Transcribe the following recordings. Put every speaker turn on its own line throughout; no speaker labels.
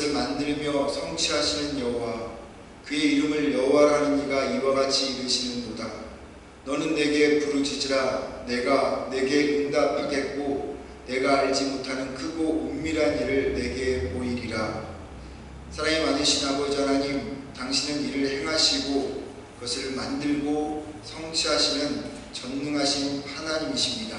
그것을 만들며 성취하시는 여호와, 그의 이름을 여호와라는 이가 이와 같이 이르시는도다. 너는 내게 부르짖으라. 내가 내게 응답하겠고 내가 알지 못하는 크고 은밀한 일을 내게 보이리라. 사랑이 많으신 아버지 하나님, 당신은 일을 행하시고 그것을 만들고 성취하시는 전능하신 하나님이십니다.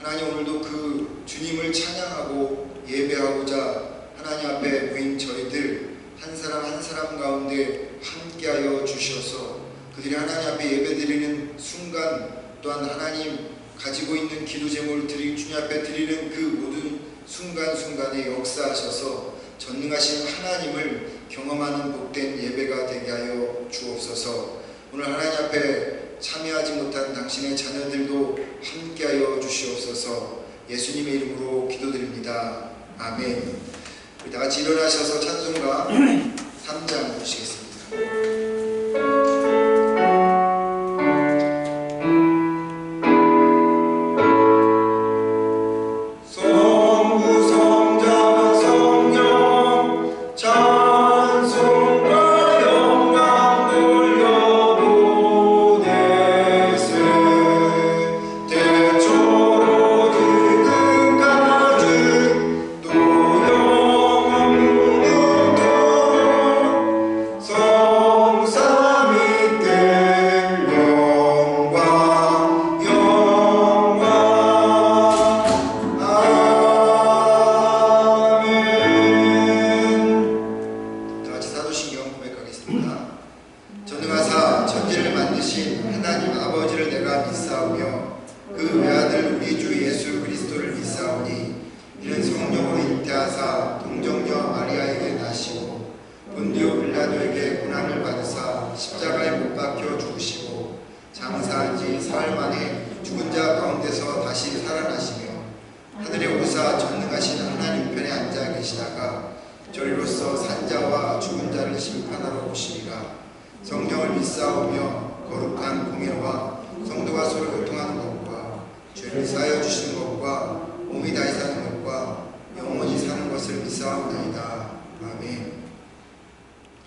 하나님, 오늘도 그 주님을 찬양하고 예배하고자 하나님 앞에 모인 저희들 한 사람 한 사람 가운데 함께하여 주셔서 그들이 하나님 앞에 예배드리는 순간, 또한 하나님 가지고 있는 기도 제목을 주님 앞에 드리는 그 모든 순간순간에 역사하셔서 전능하신 하나님을 경험하는 복된 예배가 되게 하여 주옵소서. 오늘 하나님 앞에 참여하지 못한 당신의 자녀들도 함께하여 주시옵소서. 예수님의 이름으로 기도드립니다. 아멘. 우리 다같이 일어나셔서 찬송가 3장 보시겠습니다.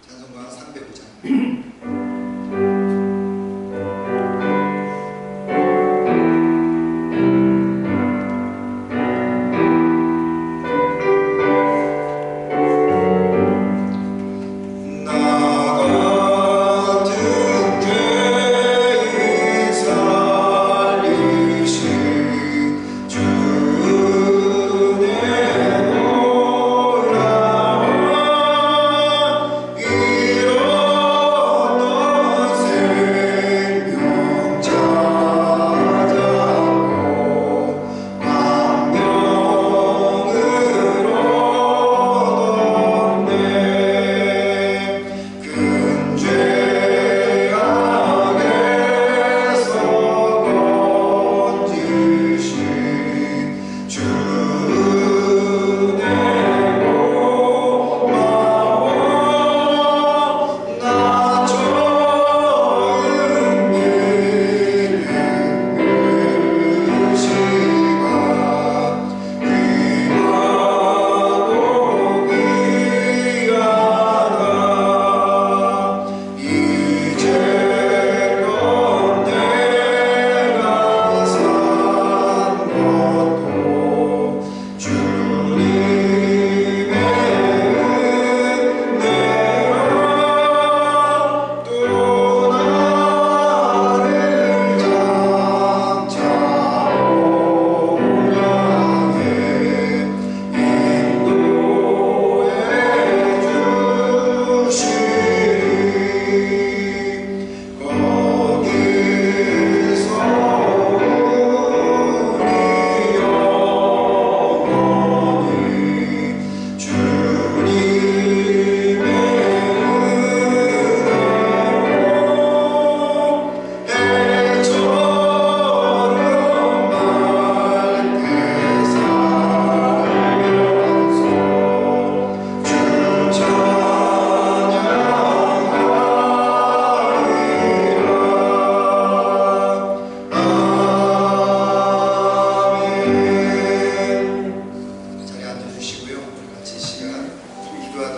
찬송가 305장.
주내 오라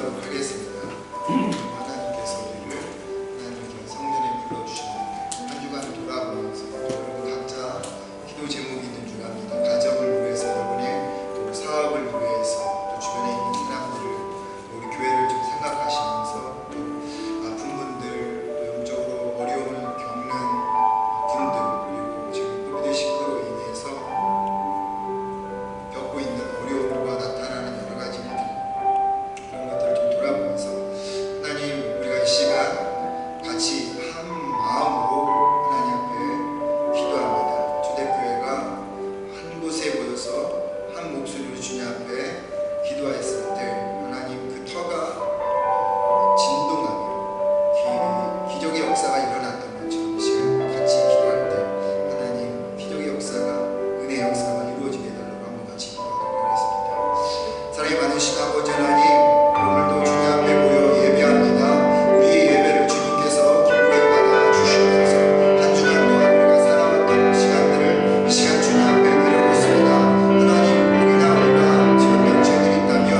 기도하도록 하겠습니다. 하나님께서 우리를 하나님 성전에 불러주셨는데 한 주간 돌아보면서 여러분 각자 기도 제목이 있는 줄 압니다. 가정을 위해서, 여러분의 또 사업을 위해서, 또 주변에 있는 사람들을, 또 우리 교회를 좀 생각하시면서 또 아픈 분들, 또 영적으로 어려움을 겪는 분들, 그리고 지금 코비드19로 인해서 겪고 있는 어려움과 나타나는 여러 가지 일들, 그런 것들을 좀 돌아보면서 하나님, 우리가 이 시간 같이 한 마음으로 하나님 앞에 기도합니다. 초대교회가 한 곳에 모여서 한 목소리로 주님 앞에 기도했을 때 하나님 그 터가 진동하며 기적의 역사가 일어났던 것처럼 이 시간 같이 기도할 때 하나님 기적의 역사가, 은혜의 역사가 이루어지게 해달라고 한번 같이 기도하도록 하겠습니다. 사랑이 많으신 아버지 하나님, 오늘도 주님 앞에 모여 예배합니다. 우리의 예배를 주님께서 기쁘게 받아주시옵소서. 한 주간 동안 우리가 살아왔던 시간들을 이 시간 주님 앞에 드려놓습니다. 하나님, 혹여나 우리가 지금 병증이 있다면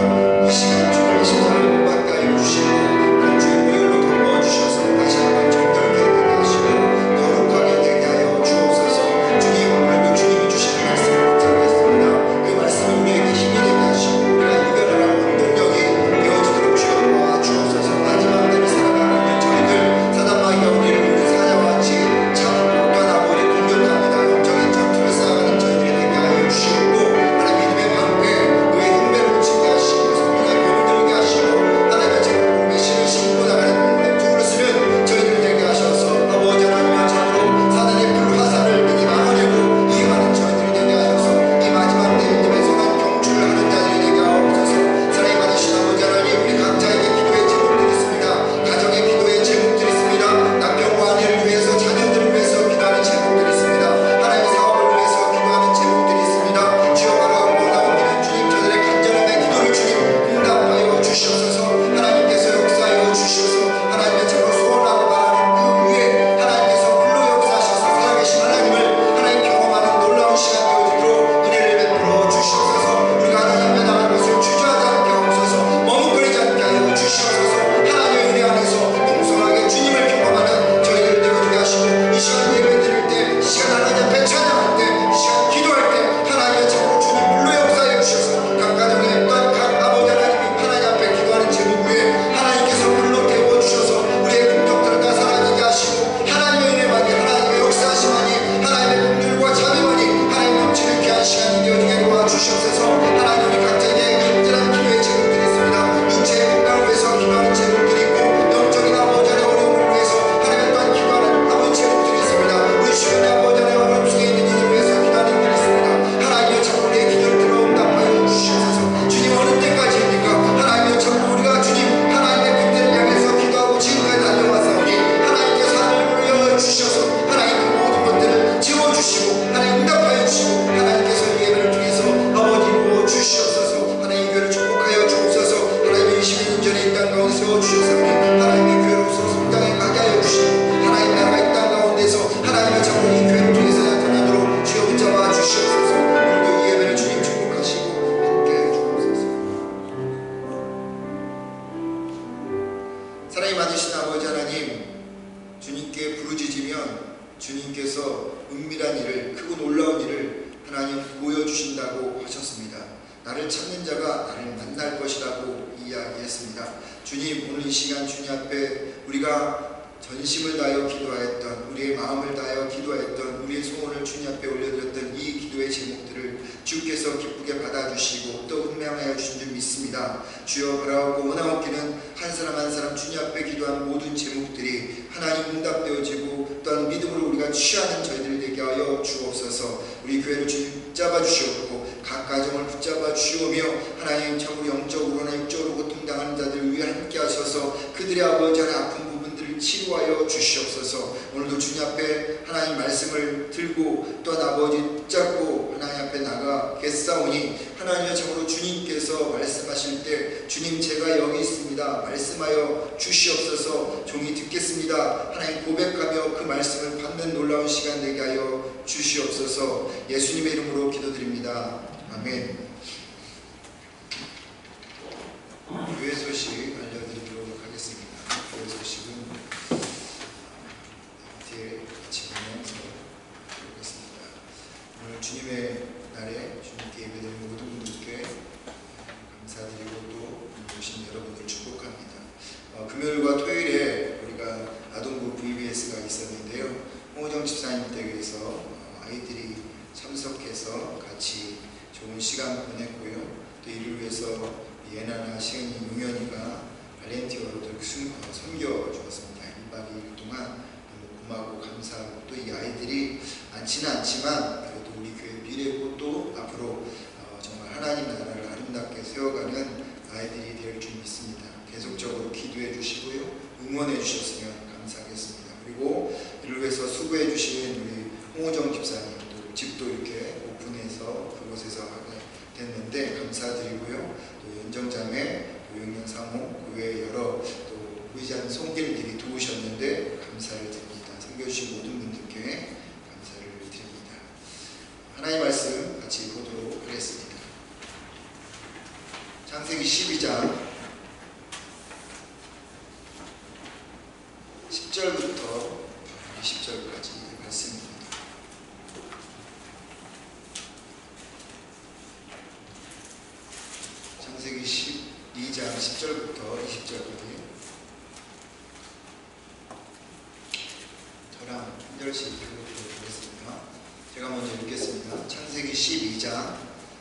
이 시간 주님의 십자가를 못 받게 하여 주시고 한 주의 보혈로 덮어주셔서 다시 한번 정결케 되게 하시고 거룩하게 되게 하여 주옵소서. 주님, 오늘도 주님이 주시는 말씀을 붙잡겠습니다. 그 말씀은 우리에게 힘이 되게 하시고 우리가 이겨나가는 원동력이 되어지도록 주여 도와주옵소서. 마지막 때를 살아가는 저희들, 사단마귀가 우리를 우는 사자와 같이 참고 또한 아버지 공격합니다. 영적인 전투를 쌓아가는 저희들이 되게 하여 주시옵고 하나님 믿음의 방패, 그의 흉배를 붙이게 하시고 성령의 몸을 들게 하시고 하나님의 제물로 메시를 신고 나가는 두 쓰는 저희들 되게 하셔서 아버지 하나님의 참으로 사단의 불화살을 능히 막아내고 이해하는 저희들이 되게 하셔서 이 마지막 때 믿음의 선한 경주를 하는 자들이 되게 하옵소서. 사랑이 많으신 아버지 하나님, 우리 각자에게 기도의 제목들이 있습니다. 가정의 기도의 제목들이 있습니다. 남편과 아내를 위해서, 자녀들을 위해서 기도하는 제목들이 있습니다. 하나님의 사업을 위해서 기도하는 제목들이 있습니다. 주여 바로 나오기는 주님, 저들의 간절함의 기도를 주님 응답하여 주시옵소서. 하나님께서 역사하여 주시옵소서. 하나님의 참으로 소원하고 바라는 그 위에 하나님께서 불로 역사하셔서 살아계신 하나님을 하나님 경험하는 놀라운 시간 되어지도록 은혜를 베풀어 주시옵소서. 우리가 하나님 앞에 나갈 것을 주저하지 않게 하옵소서. 머뭇거리지 않게 하여 주시옵소서. 하나님의 은혜 안에서 풍성하게 주님을 경험하는 저희들을 되게 하시고 이 시간 예배 드릴 때, 이 시간 하나님 앞에 찬양할 때, 이 시간 기도할 때 하나님의 참으로 주님 불로 역사해 주셔서 각 가정에 또한 각 아버지 하나님이 하나님 앞에 기도하는 제목 위에 하나님께서 불로 태워 주셔서 우리의 긍정들을 다 사라지게 하시고 하나님의 은혜만이, 하나님의 역사하심만이, 하나님의 긍휼과 자비만이 하나님 넘치는 귀한 시간이 되어지게 도와주시옵소서. 하나님, 우리 각자에게 간절한 기도의 제목들이 있습니다. 육체의 건강을 위해서 기도하는 제목들이 있고 영적인 아버지 하나님 어려움을 위해서 하나님 또한 기도하는 아버지 제목들이 있습니다. 우리 주변의 아버지 하나님 어려움 속에 있는 이들을 위해서 기도하는 일들이 있습니다. 하나님의 참 우리의 기도를 들어온답하여 주시옵소서. 주님, 어느 때까지입니까? 하나님의 참 우리가 주님 하나님의 군대를 향해서 기도하고 지금까지 달려왔사오니 하나님께서 하늘을 열어 주셔서 하나님 그 모든 것들을 채워주시고 하나님 응답하여 주시고 하나님께서 이 예배를 통해서 아버지 이루어 주시옵소서. 하나님 이 교회를 축복하여 주옵소서. 하나님 22년 전에 이 땅 가운데 세워주셔서 하나님의 교회로서 성장해 가게 하여 주시고 하나님 나라가 이 땅 가운데서 하나님의 참으로 이 교회를 통해서 나타나도록 주여 붙잡아 주시옵소서. 오늘도 이 예배를 주님 축복하시고 함께해 주옵소서. 사랑이 많으신 아버지 하나님, 주님께 부르짖으면 주님께서 은밀한 일을, 크고 놀라운 일을 하나님 보여주신다고 하셨습니다. 나를 찾는 자가 나를 만날 것이라고 이야기했습니다. 주님, 오늘 이 시간 주님 앞에 우리가 전심을 다하여 기도하였던, 우리의 마음을 다하여 기도하였던, 우리의 소원을 주님 앞에 올려드렸던 이 기도의 제목들을 주께서 기쁘게 받아주시고 또 훈명하여 주신 줄 믿습니다. 주여 바라옵고 원하옵기는 한 사람 한 사람 주님 앞에 기도한 모든 제목들이 하나님 응답되어지고 또한 믿음으로 우리가 취하는 저희들 되게 하여 주옵소서. 우리 교회를 주님 붙잡아 주시옵고 각 가정을 붙잡아 주시오며 하나님 참으로 영적으로나 육적으로 고통당하는 자들을 위해 함께 하셔서 그들의 아버지 하나님 아픈 부분들을 치유하여 주시옵소서. 오늘도 주님 앞에 하나님 말씀을 들고 또한 아버지 붙잡고 하나님 앞에 나가겠사오니 하나님의 참으로 주님께서 말씀하실 때 주님 제가 여기 있습니다 말씀하여 주시옵소서. 종이 듣겠습니다 하나님 고백하며 그 말씀을 받는 놀라운 시간 되게 하여 주시옵소서. 예수님의 이름으로 기도드립니다. 아멘. 교회 소식 금요일과 토요일에 우리가 아동부 VBS가 있었는데요. 홍호정 집사님 댁에서 아이들이 참석해서 같이 좋은 시간 보냈고요. 또 이를 위해서 예나나 시은이, 용현이가 발렌티어로도 섬겨주었습니다. 1박 2일 동안 너무 고마고 감사하고, 또 이 아이들이 많지는 않지만 그래도 우리 교회 미래고 또 앞으로 정말 하나님 나라를 아름답게 세워가는 아이들이 될 줄 믿습니다. 계속적으로 기도해 주시고요, 응원해 주셨으면 감사하겠습니다. 그리고 이를 위해서 수고해 주신 우리 홍호정 집사님, 또 집도 이렇게 오픈해서 그곳에서 하게 됐는데 감사드리고요. 또 연정자매, 요영년 사모, 그 외에 여러 또 보이지 않는 손길들이 도우셨는데 감사를 드립니다. 섬겨주신 모든 분들께 감사를 드립니다. 하나님의 말씀 같이 보도록 하겠습니다. 창세기 12장 10절부터 20절까지 말씀입니다. 창세기 12장 10절부터 20절까지 저랑 한 절씩 읽어보도록 하겠습니다. 제가 먼저 읽겠습니다. 창세기 12장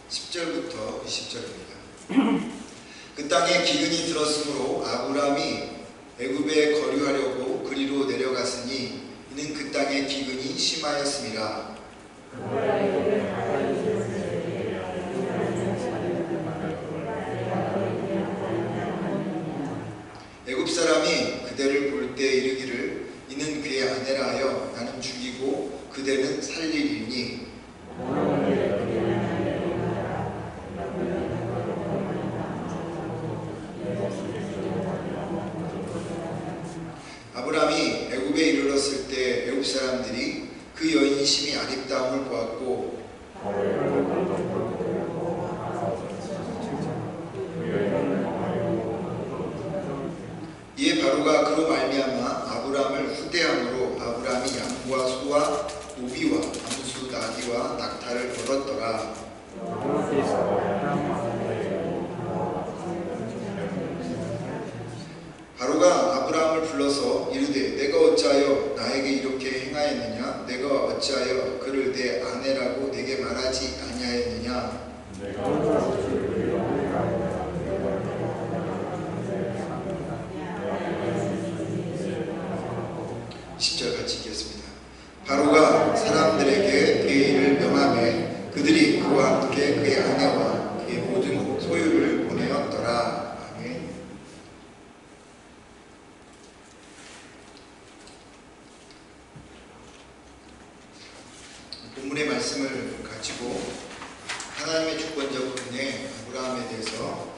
10절부터 20절입니다. 그 땅에 기근이 들었으므로 아브람이 애굽에 거류하려고 그리로 내려갔으니 이는 그 땅에 기근이 심하였음이라. 애굽 사람이 그대를 볼 때 이르기를 이는 그의 아내라 하여 나는 죽이고 그대는 살리리니 아브람이 애굽에 이르렀을 때 애굽 사람들이 그 여인이 심히 아름다움을 보았고 이에 바로가 그로 말미암아 아브람을 후대함으로 아브람이 양과 소와 노비와 암수 나귀와 낙타를 얻었더라. 바로가 아브람을 불러서 이르되 내가 어찌하여 나에게 이렇게 행하였느냐? 내가 어찌하여 그를 내 아내라고 내게 말하지 아니하였느냐? 10절 같이 읽겠습니다. 바로가 사람들에게 그의 일을 명하매 그들이 그와 함께 그의 아내와 그의 모든 소유를 보내었더라. 아멘. 본문의 말씀을 가지고 하나님의 주권적 은혜 아브라함에 대해서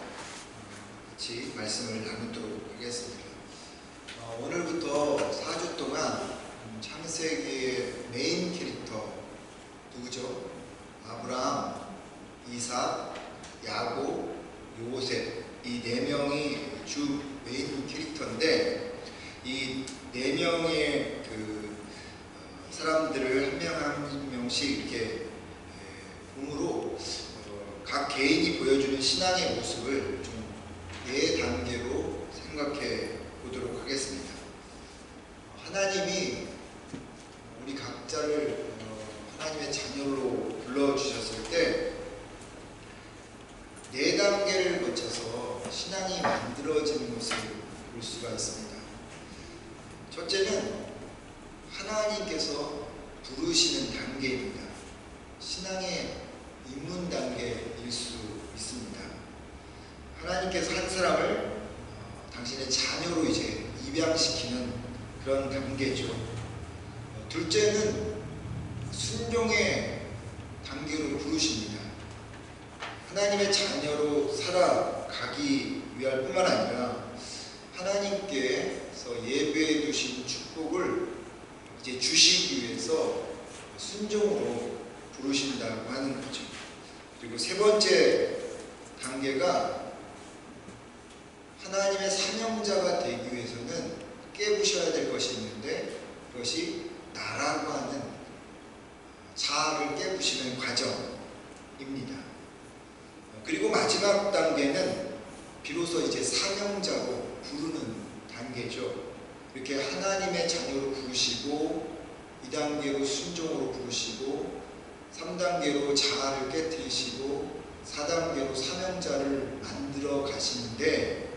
같이 말씀을 나누도록 하겠습니다. 오늘부터 4주 동안 창세기의 메인 캐릭터 누구죠? 아브라함, 이삭, 야곱, 요셉, 이 4명이 주 메인 캐릭터인데 이 4명의 그 사람들을 한 명 한 명씩 이렇게 봄으로 각 개인이 보여주는 신앙의 모습을 좀 4단계로 생각해 보도록 하겠습니다. 하나님이 우리 각자를 하나님의 자녀로 불러주셨을 때 4단계를 거쳐서 신앙이 만들어지는 것을 볼 수가 있습니다. 첫째는 하나님께서 부르시는 단계입니다. 신앙의 입문 단계일 수 있습니다. 하나님께서 한 사람을 당신의 자녀로 이제 입양시키는 그런 단계죠. 둘째는 순종의 단계로 부르십니다. 하나님의 자녀로 살아가기 위할 뿐만 아니라 하나님께서 예배해 두신 축복을 이제 주시기 위해서 순종으로 부르신다고 하는 거죠. 그리고 세 번째 단계가 하나님의 사명자가 되기 위해서는 깨부셔야 될 것이 있는데 그것이 나라고 하는 자아를 깨부시는 과정입니다. 그리고 마지막 단계는 비로소 이제 사명자로 부르는 단계 이렇게 하나님의 자녀로 부르시고 2단계로 순종으로 부르시고 3단계로 자아를 깨뜨리시고 4단계로 사명자를 만들어 가시는데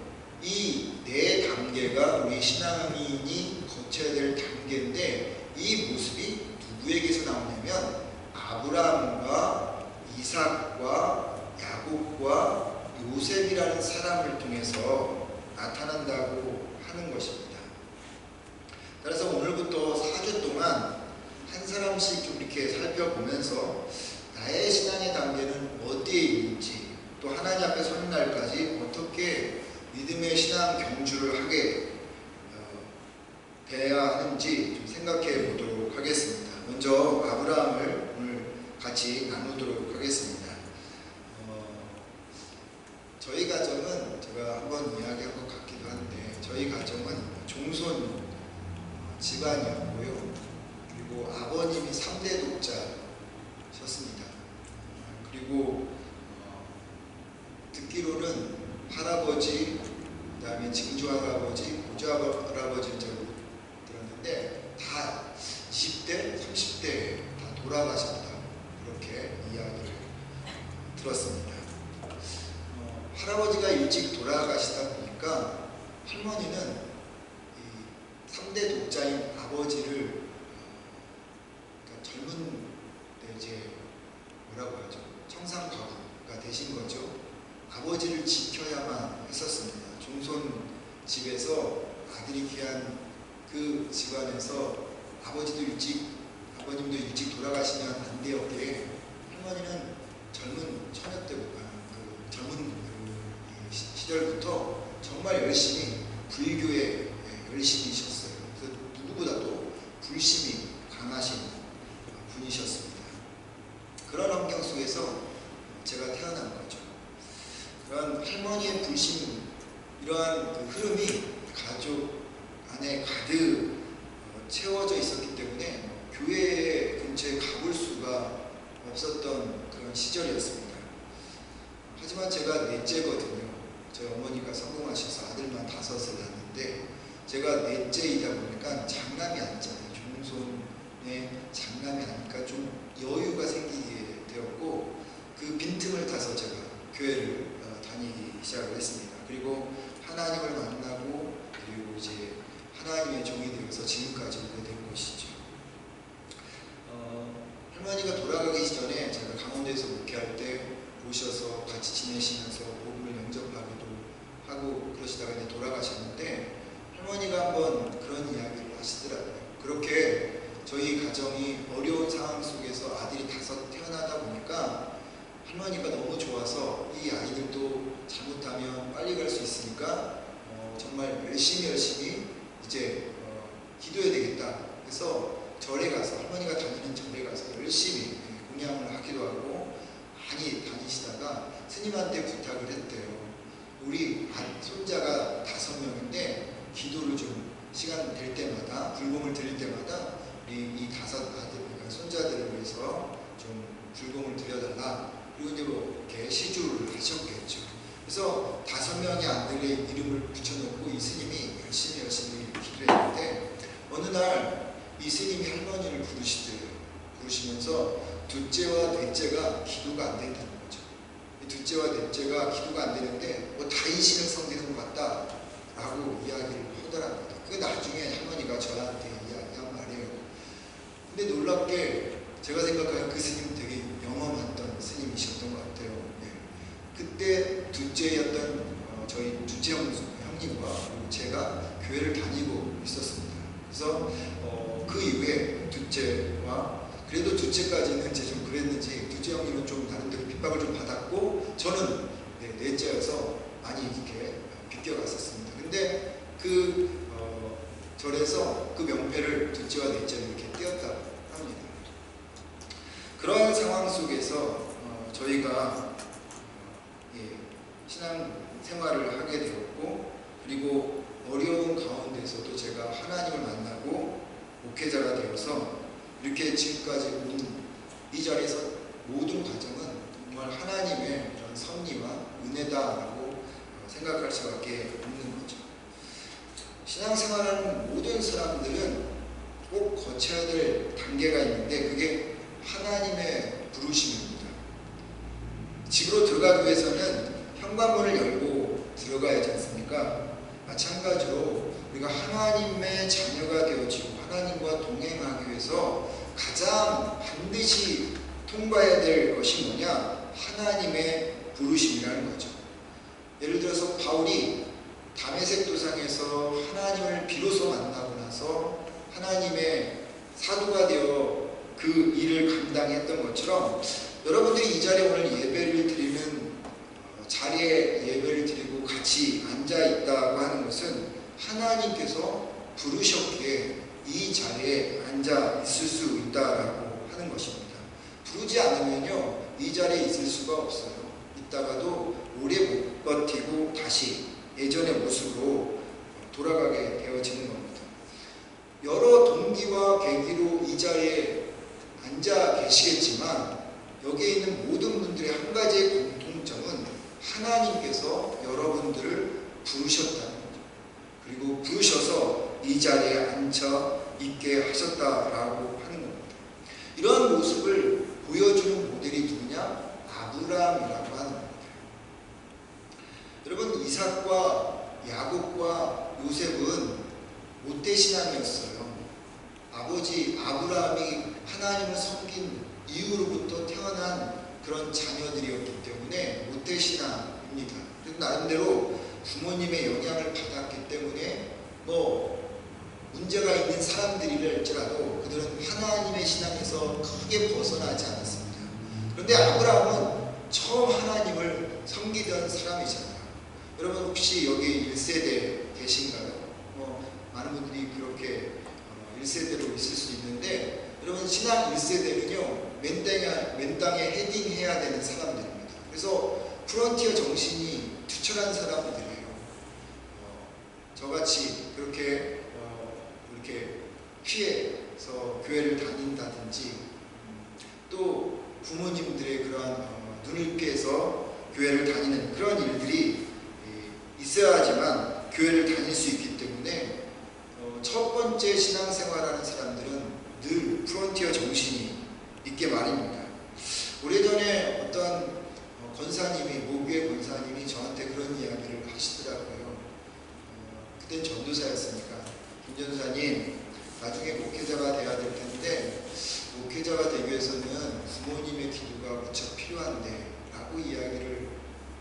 이 네 단계가 우리 신앙인이 거쳐야 될 단계인데 이 모습이 누구에게서 나오냐면 아브라함과 이삭과 야곱과 요셉이라는 사람을 통해서 나타난다고 하는 것입니다. 따라서 오늘부터 4주 동안 한 사람씩 좀 이렇게 살펴보면서 나의 신앙의 단계는 어디에 있는지, 또 하나님 앞에 서는 날까지 어떻게 믿음의 신앙 경주를 하게 돼야 하는지 좀 생각해 보도록 하겠습니다. 먼저 아브라함을 오늘 같이 나누도록 하겠습니다. 저희 가정은 제가 한번 이야기한 것 같기도 한데 저희 가정은 종손 집안이었고요. 그리고 아버님이 3대 독자셨습니다. 그리고 듣기로는 할아버지, 그 다음에 증조할아버지, 고조할아버지인 줄 들었는데 다 20대, 30대 다 돌아가셨다. 그렇게 이야기를 들었습니다. 할아버지가 일찍 돌아가시다 보니까 할머니는 이 3대 독자인 아버지를 그러니까 젊은 때 이제 뭐라고 하죠? 청산가부가 되신 거죠. 아버지를 지켜야만 했었습니다. 종손 집에서 아들이 귀한 그 집안에서 아버님도 일찍 돌아가시면 안 되었기에 할머니는 젊은 처녀 때부터 젊은 시절부터 정말 열심히 불교에 열심히셨어요. 그래서 누구보다도 불심이 강하신 분이셨습니다. 그런 환경 속에서 제가 태어난 거죠. 그런 할머니의 불심, 이러한 그 흐름이 가족 안에 가득 채워져 있었기 때문에 교회 근처에 가볼 수가 없었던 그런 시절이었습니다. 하지만 제가 넷째거든요. 저희 어머니가 성공하셔서 아들만 5을 낳았는데 제가 넷째이다 보니까 장남이 아니잖아요. 종손에 장남이 아니니까 좀 여유가 생기게 되었고 그 빈틈을 타서 제가 교회를 다니기 시작을 했습니다. 그리고 하나님을 만나고 그리고 이제 하나님의 종이 되어서 지금까지 오게 된 것이죠. 할머니가 돌아가기 전에 제가 강원도에서 목회할 때 오셔서 같이 지내시면서 복음을 영접하기도 하고 그러시다가 이제 돌아가셨는데 할머니가 한번 그런 이야기를 하시더라고요. 그렇게 저희 가정이 어려운 상황 속에서 아들이 5 태어나다 보니까 할머니가 너무 좋아서 이 아이들도 잘못하면 빨리 갈 수 있으니까 정말 열심히 이제 기도해야 되겠다. 그래서 절에 가서 할머니가 다니는 절에 가서 열심히 공양을 하기도 하고 많이 다니시다가 스님한테 부탁을 했대요. 우리 손자가 5명인데 기도를 좀 시간 될 때마다 불공을 드릴 때마다 우리 이 5 아들, 그러니까 손자들을 위해서 좀 불공을 드려달라. 그리고 이제 뭐 이렇게 시주를 하셨겠죠. 그래서 5명의 아들의 이름을 붙여놓고 이 스님이 열심히 기도했는데 어느 날 이 스님이 할머니를 부르시면서 둘째와 넷째가 기도가 안 된다는 거죠. 이 둘째와 넷째가 기도가 안 되는데 뭐 다인신을 섬기는 것 같다라고 이야기를 하더랍니다. 그 나중에 할머니가 저한테 이야기한 말이에요. 근데 놀랍게 제가 생각하는 그 스님은 되게 영험했던 스님이셨던 것 같아요. 네. 그때 둘째였던 저희 둘째 형님과 그리고 제가 교회를 다니고 있었습니다. 그래서 그 이후에 둘째와 그래도 둘째까지는 제 좀 그랬는지 둘째 형님은 좀 나름대로 핍박을 좀 받았고 저는 넷째여서 많이 이렇게 비껴갔었습니다. 근데 그 절에서 그 명패를 둘째와 넷째를 이렇게 띄었다고 합니다. 그런 상황 속에서 저희가 신앙 생활을 하게 되었고 그리고 어려운 가운데서도 제가 하나님을 만나고 목회자가 되어서 이렇게 지금까지 온 이 자리에서 모든 과정은 정말 하나님의 이런 섭리와 은혜다라고 생각할 수밖에 없는 거죠. 신앙생활하는 모든 사람들은 꼭 거쳐야 될 단계가 있는데 그게 하나님의 부르심입니다. 집으로 들어가기 위해서는 현관문을 열고 들어가야지 않습니까? 마찬가지로 우리가 하나님의 자녀가 되어지고 하나님과 동행하기 위해서 가장 반드시 통과해야 될 것이 뭐냐? 하나님의 부르심이라는 거죠. 예를 들어서 바울이 다메섹 도상에서 하나님을 비로소 만나고 나서 하나님의 사도가 되어 그 일을 감당했던 것처럼 여러분들이 이 자리에 오늘 예배를 드리는 자리에 예배를 드리고 같이 앉아 있다고 하는 것은 하나님께서 부르셨기에 이 자리에 앉아 있을 수 있다라고 하는 것입니다. 부르지 않으면요 이 자리에 있을 수가 없어요. 있다가도 오래 못 버티고 다시 예전의 모습으로 돌아가게 되어지는 겁니다. 여러 동기와 계기로 이 자리에 앉아 계시겠지만 여기에 있는 모든 분들의 한 가지의 공통점은 하나님께서 여러분들을 부르셨다는 거죠. 그리고 부르셔서 이 자리에 앉아 있게 하셨다라고 하는 겁니다. 이런 모습을 보여주는 모델이 누구냐? 아브라함이라고 하는 겁니다. 여러분, 이삭과 야곱과 요셉은 모태신앙이었어요. 아버지 아브라함이 하나님을 섬긴 이후로부터 태어난 그런 자녀들이었기 때문에 모태신앙입니다. 그리고 나름대로 부모님의 영향을 받았기 때문에 문제가 있는 사람들이랄지라도 그들은 하나님의 신앙에서 크게 벗어나지 않았습니다. 그런데 아브라함은 처음 하나님을 섬기던 사람이잖아요. 여러분 혹시 여기 1세대 계신가요? 많은 분들이 그렇게 1세대로 있을 수 있는데 여러분 신앙 1세대는요 맨 땅에 헤딩해야 되는 사람들입니다. 그래서 프론티어 정신이 투철한 사람들이에요. 저같이 그렇게 이렇게 피해서 교회를 다닌다든지 또 부모님들의 그러한 눈을 피해서 교회를 다니는 그런 일들이 있어야지만 교회를 다닐 수 있기 때문에 첫 번째 신앙생활하는 사람들은 늘 프론티어 정신이 있게 마련입니다. 오래전에 어떤 권사님이 모교의 권사님이 저한테 그런 이야기를 하시더라고요. 그땐 전도사였으니까 김 전사님 나중에 목회자가 돼야 될 텐데 목회자가 되기 위해서는 부모님의 기도가 무척 필요한데 라고 이야기를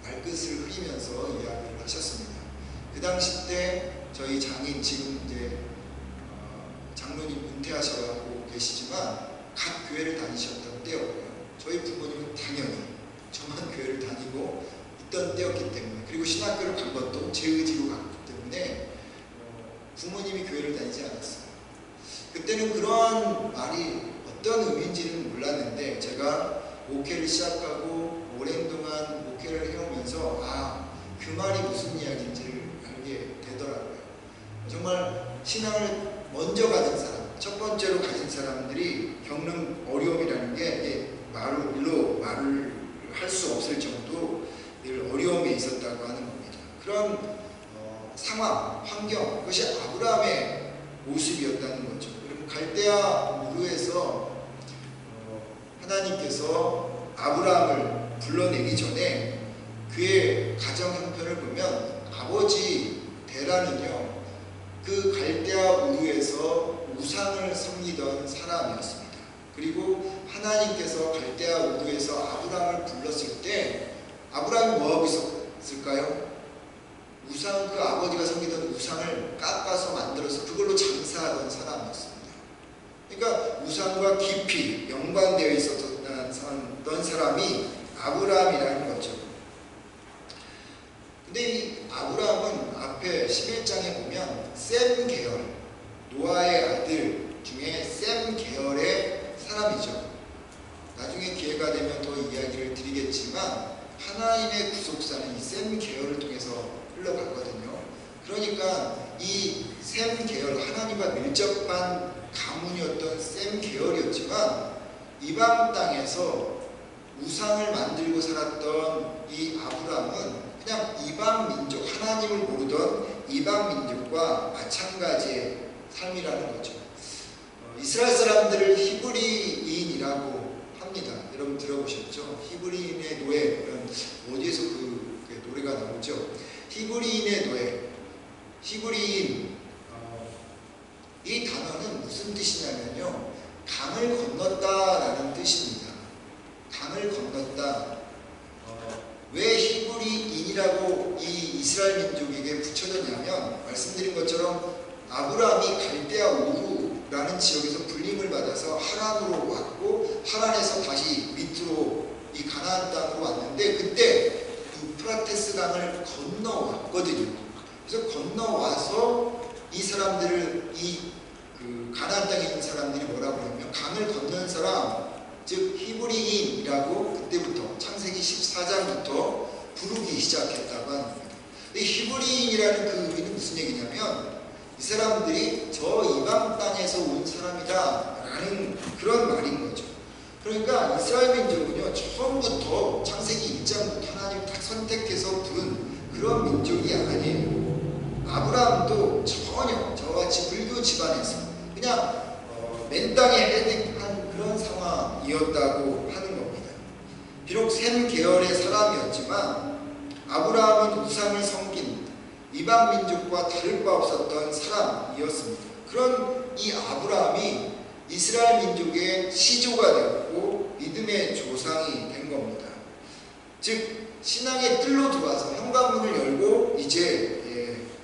말끝을 흐리면서 이야기를 하셨습니다. 그 당시 때 저희 장인 지금 이제 장로님 은퇴하셔가고 계시지만 각 교회를 다니셨던 때였고요. 저희 부모님은 당연히 저만 교회를 다니고 있던 때였기 때문에 그리고 신학교를 간 것도 제 의지로 갔기 때문에 부모님이 교회를 다니지 않았어요. 그때는 그러한 말이 어떤 의미인지는 몰랐는데 제가 목회를 시작하고 오랜 동안 목회를 해오면서 그 말이 무슨 이야기인지를 알게 되더라고요. 정말 신앙을 먼저 가진 사람, 첫 번째로 가진 사람들이 겪는 어려움이라는 게 말로 말을 할 수 없을 정도로 늘 어려움이 있었다고 하는 겁니다. 그런 상황, 환경, 그것이 아브라함의 모습이었다는 거죠. 그리고 갈대아 우르에서 하나님께서 아브라함을 불러내기 전에 그의 가정 형편을 보면 아버지 데라는요 그 갈대아 우르에서 우상을 섬기던 사람이었습니다. 그리고 하나님께서 갈대아 우르에서 아브라함을 불렀을 때 아브라함이 뭐하고 있었을까요? 우상, 그 아버지가 섬기던 우상을 깎아서 만들어서 그걸로 장사하던 사람이었습니다. 그러니까 우상과 깊이 연관되어 있었던 사람이 아브라함이라는 거죠. 근데 이 아브라함은 앞에 11장에 보면 셈 계열, 노아의 아들 중에 셈 계열의 사람이죠. 나중에 기회가 되면 더 이야기를 드리겠지만 하나님의 구속사는 이 셈 계열을 통해서 흘러갔거든요. 그러니까 이 셈 계열, 하나님과 밀접한 가문이었던 셈 계열이었지만 이방 땅에서 우상을 만들고 살았던 이 아브라함은 그냥 이방 민족, 하나님을 모르던 이방 민족과 마찬가지의 삶이라는 거죠. 이스라엘 사람들을 히브리인이라고 합니다. 여러분 들어보셨죠? 히브리인의 노예, 어디에서 그 노래가 나오죠? 히브리인의 노예, 히브리인, 이 단어는 무슨 뜻이냐면요, 강을 건넜다라는 뜻입니다. 강을 건넜다. 왜 히브리인이라고 이 이스라엘 민족에게 붙여졌냐면, 말씀드린 것처럼 아브라함이 갈대아 우르라는 지역에서 불림을 받아서 하란으로 왔고, 하란에서 다시 밑으로 이 가나안 땅으로 왔는데, 그때 유프라테스 강을 건너왔거든요. 그래서 건너와서 이 사람들을, 가나안 땅에 있는 사람들이 뭐라고 하냐면 강을 건넌 사람, 즉 히브리인이라고 그때부터 창세기 14장부터 부르기 시작했다고 합니다. 이 히브리인이라는 그 의미는 무슨 얘기냐면, 이 사람들이 저 이방 땅에서 온 사람이다 라는 그런 말인 거죠. 그러니까 이스라엘 민족은요, 처음부터 창세기 1장부터 하나님 딱 선택해서 부른 그런 민족이 아니에요. 아브라함도 전혀 저같이 불교 집안에서 그냥 맨 땅에 헤딩한 그런 상황이었다고 하는 겁니다. 비록 셈 계열의 사람이었지만 아브라함은 우상을 섬긴 이방 민족과 다를 바 없었던 사람이었습니다. 그런 이 아브라함이 이스라엘 민족의 시조가 되었고 믿음의 조상이 된 겁니다. 즉 신앙의 뜰로 들어와서 현관문을 열고 이제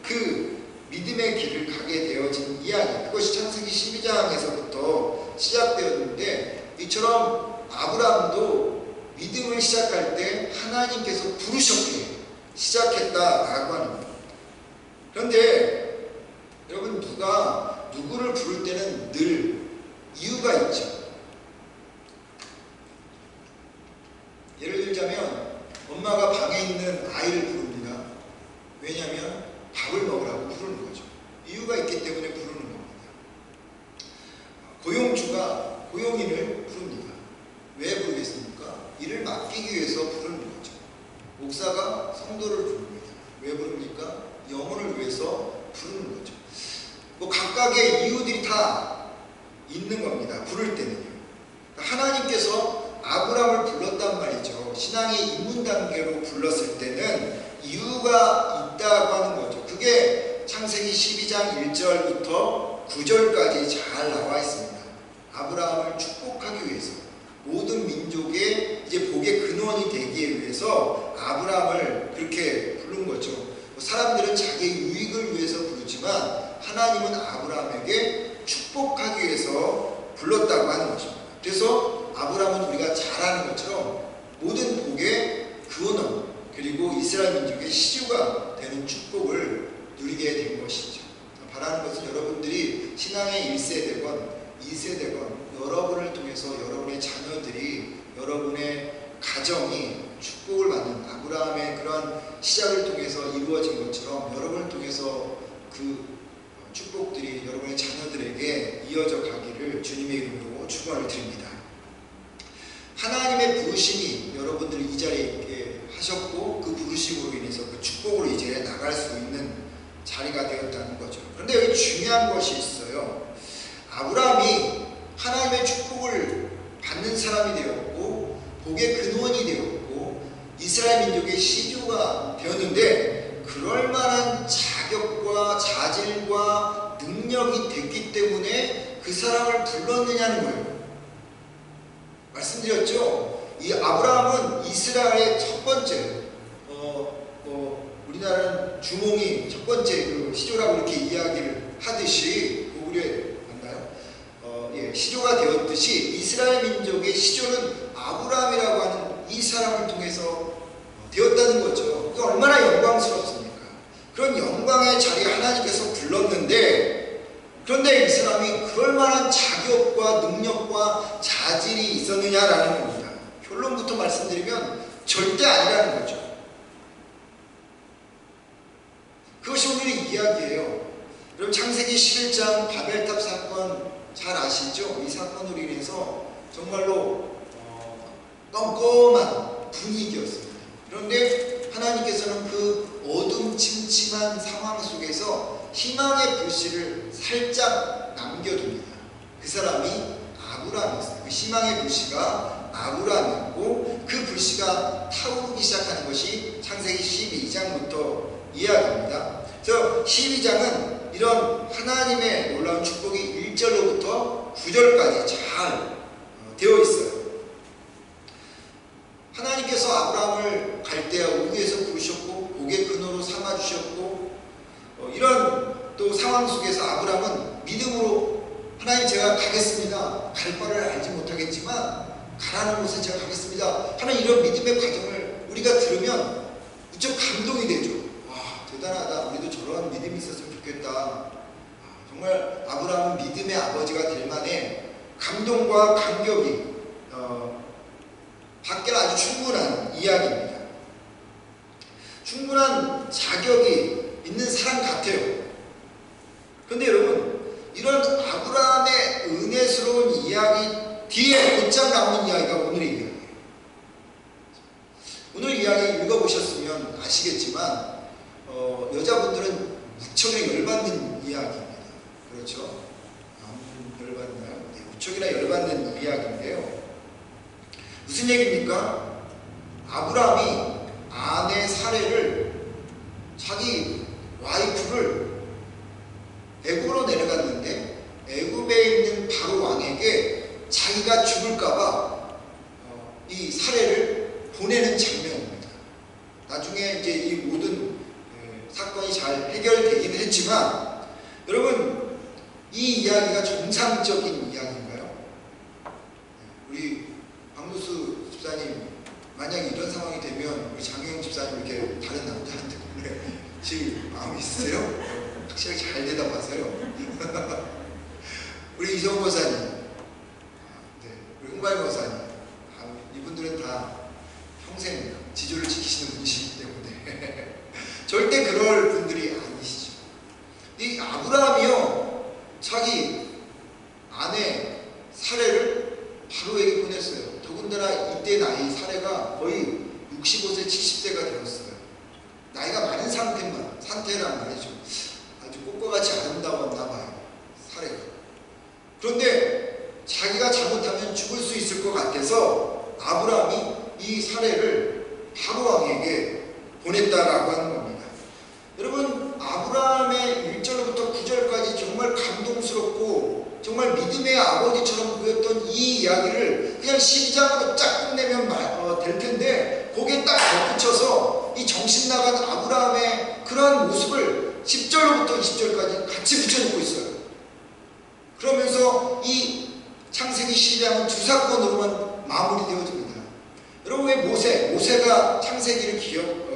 그 믿음의 길을 가게 되어진 이야기, 그것이 창세기 12장에서부터 시작되었는데, 이처럼 아브라함도 믿음을 시작할 때 하나님께서 부르셨기에 시작했다라고 하는 겁니다. 그런데 여러분, 누구를 부를 때는 늘 이유가 있죠. 예를 들자면 엄마가 방에 있는 아이를 부릅니다. 왜냐하면 밥을 먹으라고 부르는 거죠. 이유가 있기 때문에 부르는 겁니다. 고용주가 고용인을 부릅니다. 왜 부르겠습니까? 일을 맡기기 위해서 부르는 거죠. 목사가 성도를 부릅니다. 왜 부릅니까? 영혼을 위해서 부르는 거죠. 각각의 이유들이 다 있는 겁니다. 부를 때는요. 하나님께서 아브라함을 불렀단 말이죠. 신앙의 입문 단계로 불렀을 때는 이유가 있다고 하는 거죠. 그게 창세기 12장 1절부터 9절까지 잘 나와 있습니다. 아브라함을 축복하기 위해서, 모든 민족의 이제 복의 근원이 되기 위해서 아브라함을 그렇게 부른 거죠. 사람들은 자기의 유익을 위해서 부르지만 하나님은 아브라함에게 축복하기 위해서 불렀다고 하는 거죠. 그래서 아브라함은 우리가 잘 아는 것처럼 모든 복의 근원, 그리고 이스라엘 민족의 시주가 되는 축복을 누리게 된 것이죠. 바라는 것은 여러분들이 신앙의 1세대건 2세대건 여러분을 통해서 여러분의 자녀들이, 여러분의 가정이 축복을 받는, 아브라함의 그런 시작을 통해서 이루어진 것처럼 여러분을 통해서 그 축복들이 여러분의 자녀들에게 이어져 가기를 주님의 이름으로 축원을 드립니다. 하나님의 부르심이 여러분들을 이 자리에 있게 하셨고, 그 부르심으로 인해서 그 축복으로 이제 나갈 수 있는 자리가 되었다는 거죠. 그런데 여기 중요한 것이 있어요. 아브라함이 하나님의 축복을 받는 사람이 되었고, 복의 근원이 되었고, 이스라엘 민족의 시조가 되었는데, 그럴 만한 자격과 자질과 능력이 됐기 때문에 그 사람을 불렀느냐는 거예요. 말씀드렸죠? 이 아브라함은 이스라엘의 첫 번째, 우리나라는 주몽이 첫 번째 그 시조라고 이렇게 이야기를 하듯이, 우리 맞나요? 시조가 되었듯이 이스라엘 민족의 시조는 아브라함이라고 하는 이 사람을 통해서 되었다는 거죠. 그게 얼마나 영광스럽습니까? 그런 영광의 자리에 하나님께서 불렀는데, 그런데 이 사람이 그럴 만한 자격과 능력과 자질이 있었느냐라는 겁니다. 결론부터 말씀드리면 절대 아니라는 거죠. 그것이 오늘의 이야기예요. 여러분, 창세기 11장 바벨탑 사건 잘 아시죠? 이 사건으로 인해서 정말로 껌껌한 분위기였습니다. 그런데 하나님께서는 그 어둠침침한 상황 속에서 희망의 불씨를 살짝 남겨둡니다. 그 사람이 아브라함이었어요. 그 희망의 불씨가 아브라함이었고 그 불씨가 타오르기 시작하는 것이 창세기 12장부터 이야기입니다. 그래서 12장은 이런 하나님의 놀라운 축복이 1절로부터 9절까지 잘 되어 있어요. 하나님께서 아브라함을 갈대아 우르에서 부르셨고 복의 근원으로 삼아주셨고 이런 또 상황 속에서 아브라함은 믿음으로 하나님 제가 가겠습니다. 갈 바를 알지 못하겠지만 가라는 곳에 제가 가겠습니다 하는 이런 믿음의 과정을 우리가 들으면 무척 감동이 되죠. 와, 대단하다. 우리도 저런 믿음이 있었으면 좋겠다. 정말 아브라함은 믿음의 아버지가 될 만해 감동과 감격이 받기에 아주 충분한 이야기입니다. 충분한 자격이 있는 사람 같아요. 그런데 여러분, 이런 아브라함의 은혜스러운 이야기 뒤에 곧장 나오는 이야기가 오늘의 이야기예요. 오늘 이야기 읽어보셨으면 아시겠지만 여자분들은 무척이나 열받는 이야기입니다. 그렇죠? 안 열받나요? 네, 무척이나 열받는 이야기인데요. 무슨 얘기입니까? 아브라함이 아내 사레를 자기 와이프를 애굽으로 내려갔는데 애굽에 있는 바로 왕에게 자기가 죽을까봐 이 사례를 보내는 장면입니다. 나중에 이제 이 모든 사건이 잘 해결되긴 했지만 여러분, 이 이야기가 정상적인 이야기인가요? 우리 박무수 집사님 만약에 이런 상황이 되면 우리 장경 집사님 이렇게 다른 남자한테 보내실 마음이 있으세요? 확실하게 잘 대답하세요. 우리 이성 목사님, 네, 우리 홍가희 목사님, 이분들은 다 평생 지조를 지키시는 분이시기 때문에 절대 그럴 분들이 아니시죠. 이 아브라함이요, 자기 아내 사레를 바로에게 보냈어요. 더군다나 이때 나이 사레가 거의 65세, 70세가 되었어요. 나이가 많은 상태란 말이죠. 아주 꽃과 같이 아름다웠나 봐요, 사례가. 그런데 자기가 잘못하면 죽을 수 있을 것 같아서 아브라함이 이 사례를 바로 왕에게 보냈다라고 하는 겁니다. 여러분, 아브라함의 1절부터 9절까지 정말 감동스럽고 정말 믿음의 아버지처럼 보였던 이 이야기를 그냥 12장으로 쫙 끝내면 될 텐데 거기에 딱 덧붙여서 이 정신나간 아브라함의 그러한 모습을 10절로부터 20절까지 같이 붙여놓고 있어요. 그러면서 이 창세기 12장은 두 사건으로만 마무리되어집니다. 여러분, 왜 모세가 창세기를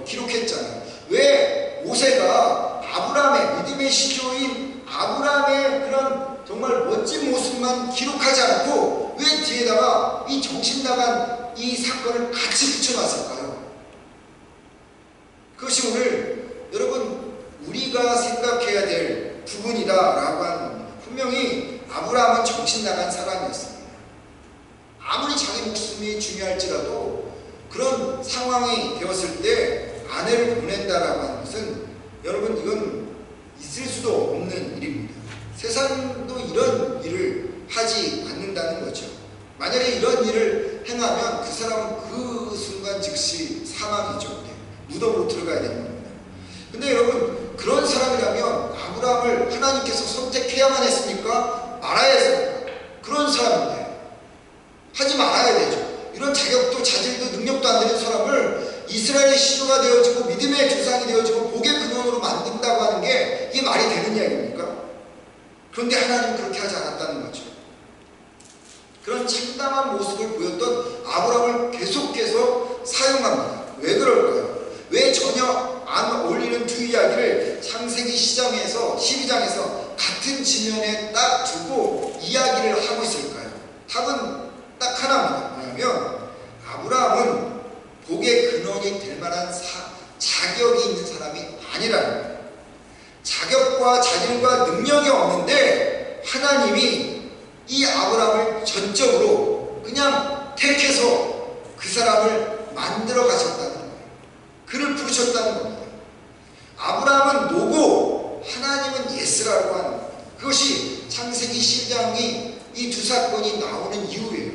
기록했잖아요. 왜 모세가 아브라함의 믿음의 시조인 아브라함의 그런 정말 멋진 모습만 기록하지 않고 왜 뒤에다가 이 정신나간 이 사건을 같이 붙여놨을까요? 그것이 오늘 여러분 우리가 생각해야 될 부분이다라고 하는 겁니다. 분명히 아브라함은 정신나간 사람이었습니다. 아무리 자기 목숨이 중요할지라도 그런 상황이 되었을 때 아내를 보낸다라고 하는 것은 여러분 이건 있을 수도 없는 일입니다. 세상도 이런 일을 하지 않는다는 거죠. 만약에 이런 일을 행하면 그 사람은 그 순간 즉시 사망이죠. 무덤으로 들어가야 되는 겁니다. 근데 여러분, 그런 사람이라면 아브라함을 하나님께서 선택해야만 했습니까? 말아야 했습니까? 그런 사람인데 하지 말아야 되죠. 이런 자격도 자질도 능력도 안 되는 사람을 이스라엘의 시조가 되어지고 믿음의 조상이 되어지고 복의 근원으로 만든다고 하는 게 이게 말이 되는 이야기입니까? 그런데 하나님은 그렇게 하지 않았다는 거죠. 그런 참담한 모습을 보였던 아브라함을 계속해서 사용합니다. 왜 그럴까요? 왜 전혀 안 어울리는 두 이야기를 창세기 12장에서 같은 지면에 딱 두고 이야기를 하고 있을까요? 답은 딱 하나입니다. 뭐냐면 아브라함은 복의 근원이 될 만한 자격이 있는 사람이 아니라는 거예요. 자격과 자질과 능력이 없는데 하나님이 이 아브라함을 전적으로 그냥 택해서 그 사람을 만들어 가셨다는 거예요. 그를 부르셨다는 겁니다. 아브라함은 노고 하나님은 예스라고 하는 겁니다. 그것이 창세기 12장이 이 두 사건이 나오는 이유예요.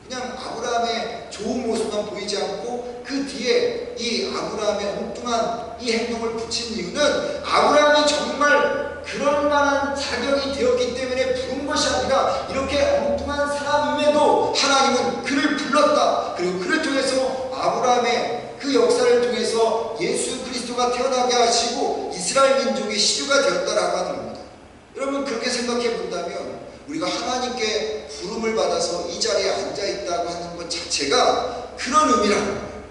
그냥 아브라함의 좋은 모습만 보이지 않고 그 뒤에 이 아브라함의 엉뚱한 이 행동을 붙인 이유는 아브라함이 정말 그럴 만한 자격이 되었기 때문에 부른 것이 아니라 이렇게 엉뚱한 사람임에도 하나님은 그를 불렀다. 그리고 그를 통해서 아브라함의 그 역사를 통해서 예수 그리스도가 태어나게 하시고 이스라엘 민족의 시주가 되었다라고 하는 겁니다. 여러분 그렇게 생각해 본다면 우리가 하나님께 부름을 받아서 이 자리에 앉아있다고 하는 것 자체가 그런 의미라는 거예요.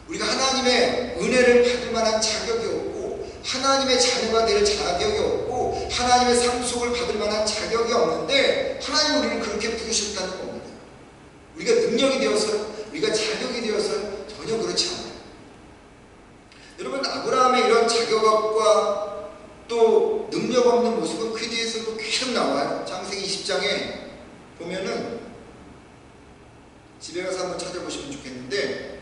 우리가 하나님의 은혜를 받을 만한 자격이 없고 하나님의 자녀가 될 자격이 없고 하나님의 상속을 받을 만한 자격이 없는데 하나님 우리를 그렇게 부르셨다는 겁니다. 우리가 능력이 되어서요? 우리가 자격이 되어서요? 전혀 그렇지 않아요. 여러분 아브라함의 이런 자격과 또 능력 없는 모습은 그 뒤에서도 계속 나와요. 창세기 20장에 보면은 집에 가서 한번 찾아보시면 좋겠는데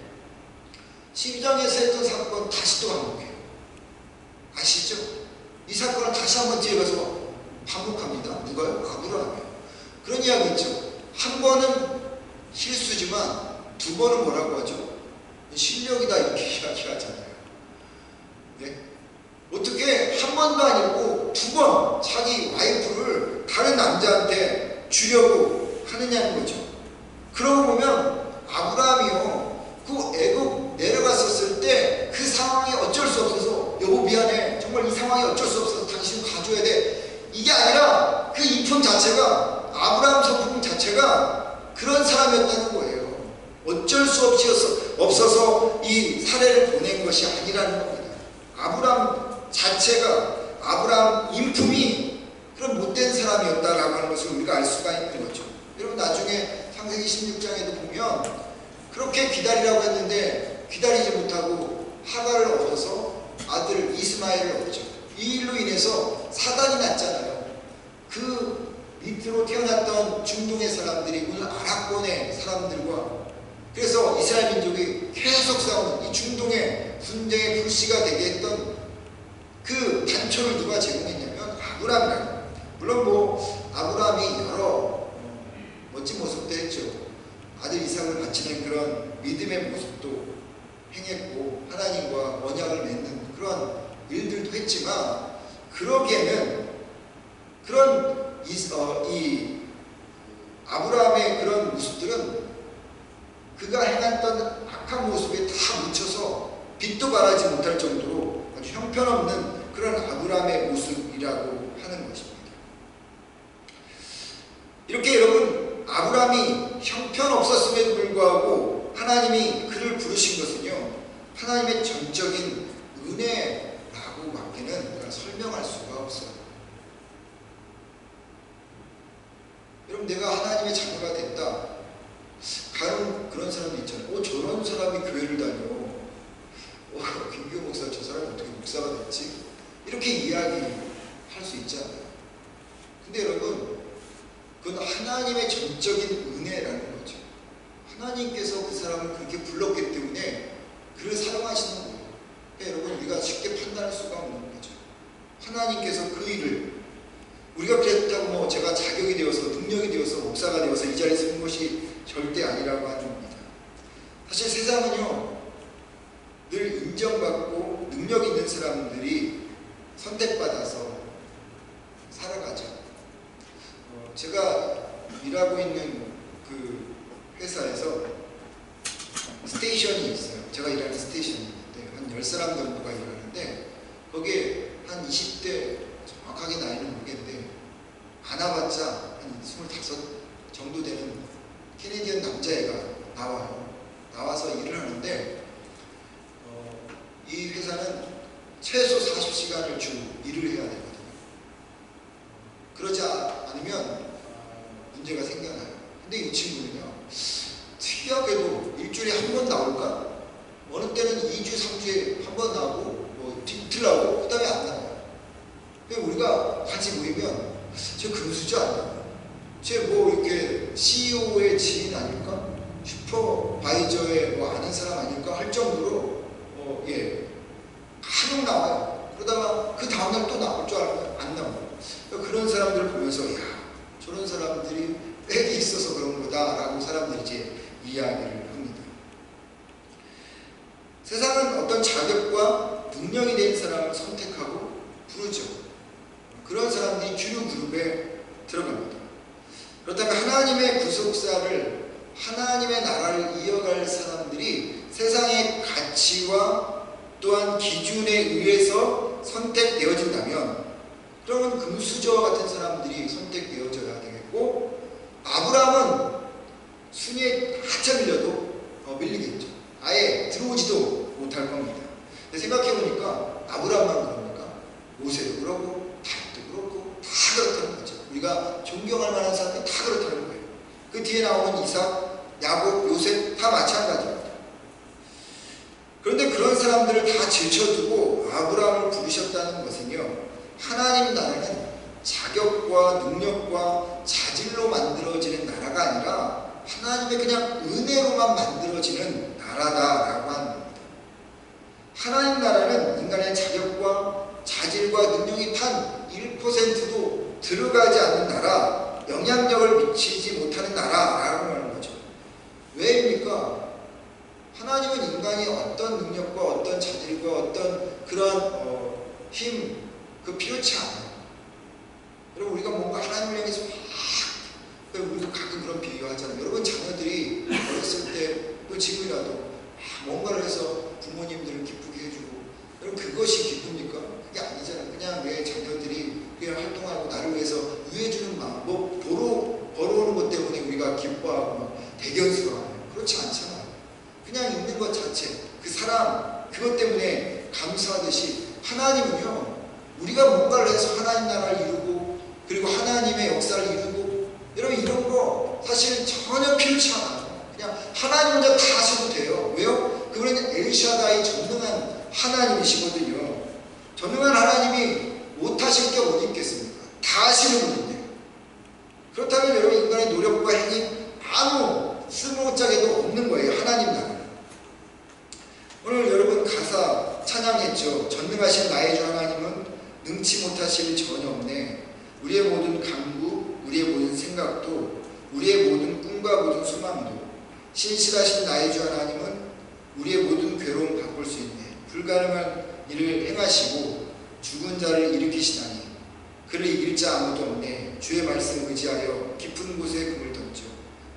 12장에서 했던 사건 다시 또 반복해요. 아시죠? 이 사건을 다시 한번 뒤에 가서 반복합니다. 누가요? 아브라함이요. 그런 이야기 있죠. 한 번은 실수지만 두 번은 뭐라고 하죠? 실력이다 이렇게 이야기하잖아요. 네? 어떻게 한 번도 아니고 두 번 자기 와이프를 다른 남자한테 주려고 하느냐는 거죠. 그러고 보면 아브라함이요 그 애굽 내려갔었을 때 그 상황이 어쩔 수 없어서 여보 미안해 정말 이 상황이 어쩔 수 없어서 당신 가줘야 돼 이게 아니라 그 인품 자체가 아브라함 성품 자체가 그런 사람이었다는 거예요. 어쩔 수 없어서 이 사례를 보낸 것이 아니라는 겁니다. 아브라함 자체가 아브라함 인품이 그런 못된 사람이었다라고 하는 것을 우리가 알 수가 있는 거죠. 여러분 나중에 창세기 16장에도 보면 그렇게 기다리라고 했는데 기다리지 못하고 하갈을 얻어서 아들 이스마엘을 얻죠. 이 일로 인해서 사단이 났잖아요. 그 밑으로 태어났던 중동의 사람들이 오늘 아랍권의 사람들과 그래서 이스라엘 민족이 계속 싸우는 이 중동의 분쟁의 불씨가 되게 했던 그 단초를 누가 제공했냐면 아브라함이라는 겁니다. 물론 뭐 아브라함이 여러 멋진 모습도 했죠. 아들 이삭을 바치는 그런 믿음의 모습도 행했고 하나님과 언약을 맺는 그런 일들도 했지만 그러기에는 그런 이 아브라함의 그런 모습들은 그가 행했던 악한 모습에 다 묻혀서 빛도 발하지 못할 정도로 아주 형편없는 그런 아브라함의 모습이라고 하는 것입니다. 이렇게 여러분 아브라함이 형편없었음에도 불구하고 하나님이 그를 부르신 것은요 하나님의 전적인 은혜라고 밖에는 우리가 설명할 수가 없어요. 여러분 내가 하나님의 자녀가 됐다. 가끔 그런 사람도 있잖아요. 저런 사람이 교회를 다녀. 김규호 목사 저 사람이 어떻게 목사가 됐지? 이렇게 이야기할 수 있잖아요. 근데 여러분 그건 하나님의 전적인 은혜라는 거죠. 하나님께서 그 사람을 그렇게 불렀기 때문에 그를 사랑하시는 거예요. 그러니까 여러분 우리가 쉽게 판단할 수가 없는 거죠. 하나님께서 그 일을 우리가 그랬다고 뭐 제가 자격이 되어서 능력이 되어서 목사가 되어서 이 자리에 선 것이 절대 아니라고 하는 겁니다. 사실 세상은요 늘 인정받고 능력 있는 사람들이 선택받아서 살아가죠. 제가 일하고 있는 그 회사에서 스테이션이 있어요. 제가 일하는 스테이션이 있는데 한 10사람 정도가 일하는데 거기에 한 20대 정확하게 나이는 모르겠는데 많아봤자 한 25 정도 되는 캐네디언 남자애가 나와요. 나와서 일을 하는데 이 회사는 최소 40시간을 주 일을 해야 되거든요. 그러지 않으면 문제가 생겨나요. 근데 이 친구는요 특이하게도 일주일에 한 번 나올까? 어느 때는 2주, 3주에 한 번 나오고 뭐 이틀 나오고 그 다음에 안 나와요. 우리가 같이 모이면 쟤 금수저 아니야? 쟤 뭐 이렇게 CEO의 지인 아닐까? 슈퍼바이저의 뭐 아는 사람 아닐까? 할 정도로 간혹 나와요. 그러다가 그 다음날 또 나올 줄 알고 안 나와요. 그런 사람들을 보면서 야, 저런 사람들이 빽이 있어서 그런 거다라고 사람들이 이제 이야기를 합니다. 세상은 어떤 자격과 능력이 된 사람을 선택하고 부르죠. 그런 사람들이 주류 그룹에 들어갑니다. 그렇다면 하나님의 구속사를, 하나님의 나라를 이어갈 사람들이 세상의 가치와 또한 기준에 의해서 선택되어진다면, 그러면 금수저와 같은 사람들이 선택되어져야 되겠고, 아브라함은 순위에 한참 밀리겠죠. 아예 들어오지도 못할 겁니다. 근데 생각해보니까 아브라함만 그럽니까? 모세도 그렇고 다윗도 그렇고 다 그렇다는 거죠. 우리가 존경할 만한 사람들이 다 그렇다는 거예요. 그 뒤에 나오는 이삭, 야곱, 요셉 다 마찬가지입니다. 그런데 그런 사람들을 다 제쳐두고 아브라함을 부르셨다는 것은요, 하나님 나라는 자격과 능력과 자질로 만들어지는 나라가 아니라 하나님의 그냥 은혜로만 만들어지는 나라다라고 하는 겁니다. 하나님 나라는 인간의 자격과 자질과 능력이 단 1%도 들어가지 않는 나라, 영향력을 미치지 못하는 나라라고 하는 거죠. 왜입니까? 하나님은 인간이 어떤 능력과 어떤 자질과 어떤 그런 힘, 필요치 않아요. 여러분, 우리가 뭔가 하나님을 향해서 우리가 가끔 그런 비유하잖아요. 여러분, 자녀들이 어렸을 때 또 지금이라도 뭔가를 해서 부모님들을 기쁘게 해주고, 여러분, 그것이 기쁩니까? 그게 아니잖아요. 그냥 내 자녀들이 그냥 활동하고 나를 위해서 위해주는 마음, 벌어오는 것 때문에 우리가 기뻐하고 대견스러워하요. 그렇지 않잖아요. 그냥 있는 것 자체, 그 사람, 그것 때문에 감사하듯이 하나님은요, 우리가 뭔가를 해서 하나님 나라를 이루고, 그리고 하나님의 역사를 이루고, 여러분, 이런 거 사실 전혀 필요치 않아요. 그냥 하나님 혼자 다 하셔도 돼요. 왜요? 그분은 엘샤다이 전능한 하나님이시거든요. 전능한 하나님이 못하실 게 어디 있겠습니까? 다 하시는 분인데. 그렇다면 여러분, 인간의 노력과 행위 아무 스무짝에도 없는 거예요. 하나님 나라는. 오늘 여러분 가사 찬양했죠. 전능하신 나의 주 하나님은 능치 못하실 전혀 없네. 우리의 모든 강구, 우리의 모든 생각도, 우리의 모든 꿈과 모든 소망도, 신실하신 나의 주 하나님은 우리의 모든 괴로움 바꿀 수 있네. 불가능한 일을 행하시고 죽은 자를 일으키시다니 그를 이길 자 아무도 없네. 주의 말씀 의지하여 깊은 곳에 금을 던져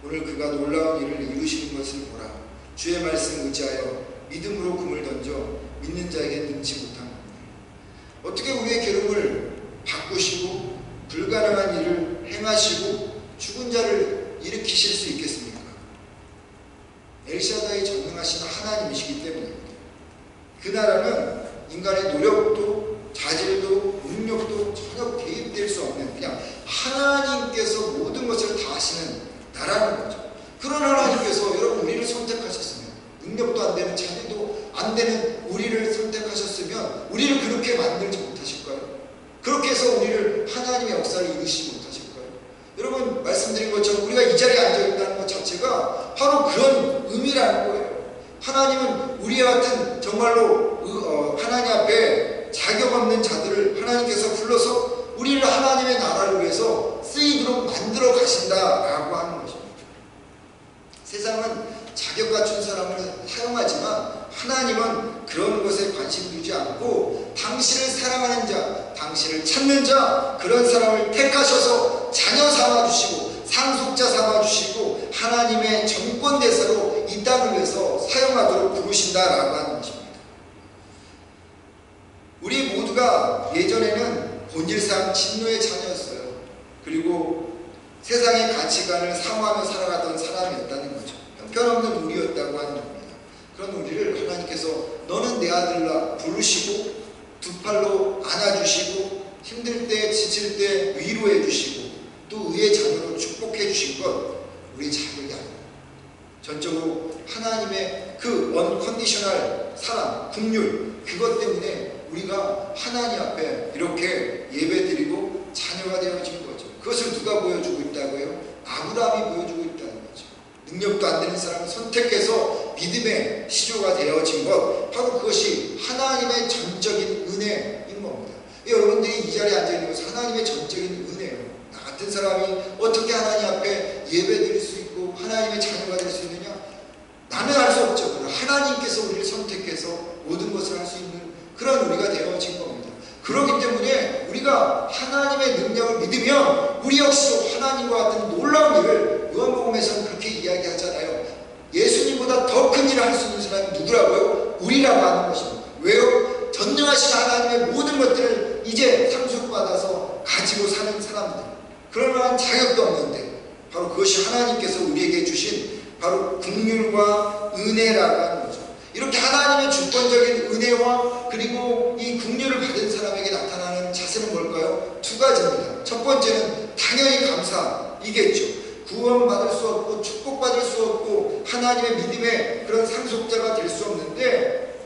오늘 그가 놀라운 일을 이루시는 것을 보라. 주의 말씀 의지하여 믿음으로 금을 던져 믿는 자에게 능치 못한 겁니다. 어떻게 우리의 괴로움을 바꾸시고 불가능한 일을 행하시고 죽은 자를 일으키실 수 있겠습니까? 엘샤다이 전능하신 하나님이시기 때문입니다. 그 나라는 인간의 노력도 자질도 능력도 전혀 개입될 수 없는, 그냥 하나님께서 모든 것을 다 하시는 나라는 거죠. 그런 하나님께서 여러분 우리를 선택하셨으면, 능력도 안 되는 자질도 안 되는 우리를 선택하셨으면 우리를 그렇게 만들지 못하실까요? 그렇게 해서 우리를 하나님의 역사를 이루시지 못하실까요? 여러분, 말씀드린 것처럼 우리가 이 자리에 앉아있다는 것 자체가 바로 그런 의미라는 거예요. 하나님은 우리와 같은 정말로 하나님 앞에 자격 없는 자들을 하나님께서 불러서 우리를 하나님의 나라를 위해서 쓰이도록 만들어 가신다라고 하는 것입니다. 세상은 자격 갖춘 사람을 사용하지만 하나님은 그런 것에 관심 두지 않고 당신을 사랑하는 자, 당신을 찾는 자, 그런 사람을 택하셔서 자녀 삼아주시고 상속자 삼아주시고 하나님의 정권대사로 이 땅을 위해서 사용하도록 부르신다라고 하는 것입니다. 우리 모두가 예전에는 본질상 진노의 자녀였어요. 그리고 세상의 가치관을 사모하며 살아가던 사람이었다는 거죠. 형편없는 우리였다고 하는 겁니다. 그런 우리를 하나님께서 너는 내 아들라 부르시고 두 팔로 안아주시고 힘들 때 지칠 때 위로해 주시고 또 의의 자녀로 축복해 주신 것 우리 자격이 아닙니다. 전적으로 하나님의 그 원컨디셔널 사랑, 긍휼, 그것 때문에 우리가 하나님 앞에 이렇게 예배드리고 자녀가 되어진 거죠. 그것을 누가 보여주고 있다고요? 아브라함이 보여주고 있다는 거죠. 능력도 안 되는 사람을 선택해서 믿음의 시조가 되어진 것, 바로 그것이 하나님의 전적인 은혜인 여러분들이 이 자리에 앉아있는 것은 하나님의 전적인 은혜예요. 나 같은 사람이 어떻게 하나님 앞에 예배드릴 수 있고 하나님의 자녀가 될 수 있느냐? 나는 알 수 없죠. 그러나 하나님께서 우리를 선택해서 모든 것을 할 수 있는 그런 우리가 되어진 겁니다. 그렇기 때문에 우리가 하나님의 능력을 믿으면 우리 역시도 하나님과 같은 놀라운 일을 요한복음에서는 그렇게 이야기하잖아요. 예수님보다 더 큰 일을 할 수 있는 사람이 누구라고요? 우리라고 하는 것입니다. 왜요? 전능하신 하나님의 모든 것들을 이제 상속받아서 가지고 사는 사람들, 그럴 만한 자격도 없는데 바로 그것이 하나님께서 우리에게 주신 바로 긍휼과 은혜라고 하는 거죠. 이렇게 하나님의 주권적인 은혜와 그리고 이 긍휼을 받은 사람에게 나타나는 자세는 뭘까요? 두 가지입니다. 첫 번째는 당연히 감사이겠죠. 구원받을 수 없고 축복받을 수 없고 하나님의 믿음의 그런 상속자가 될 수 없는데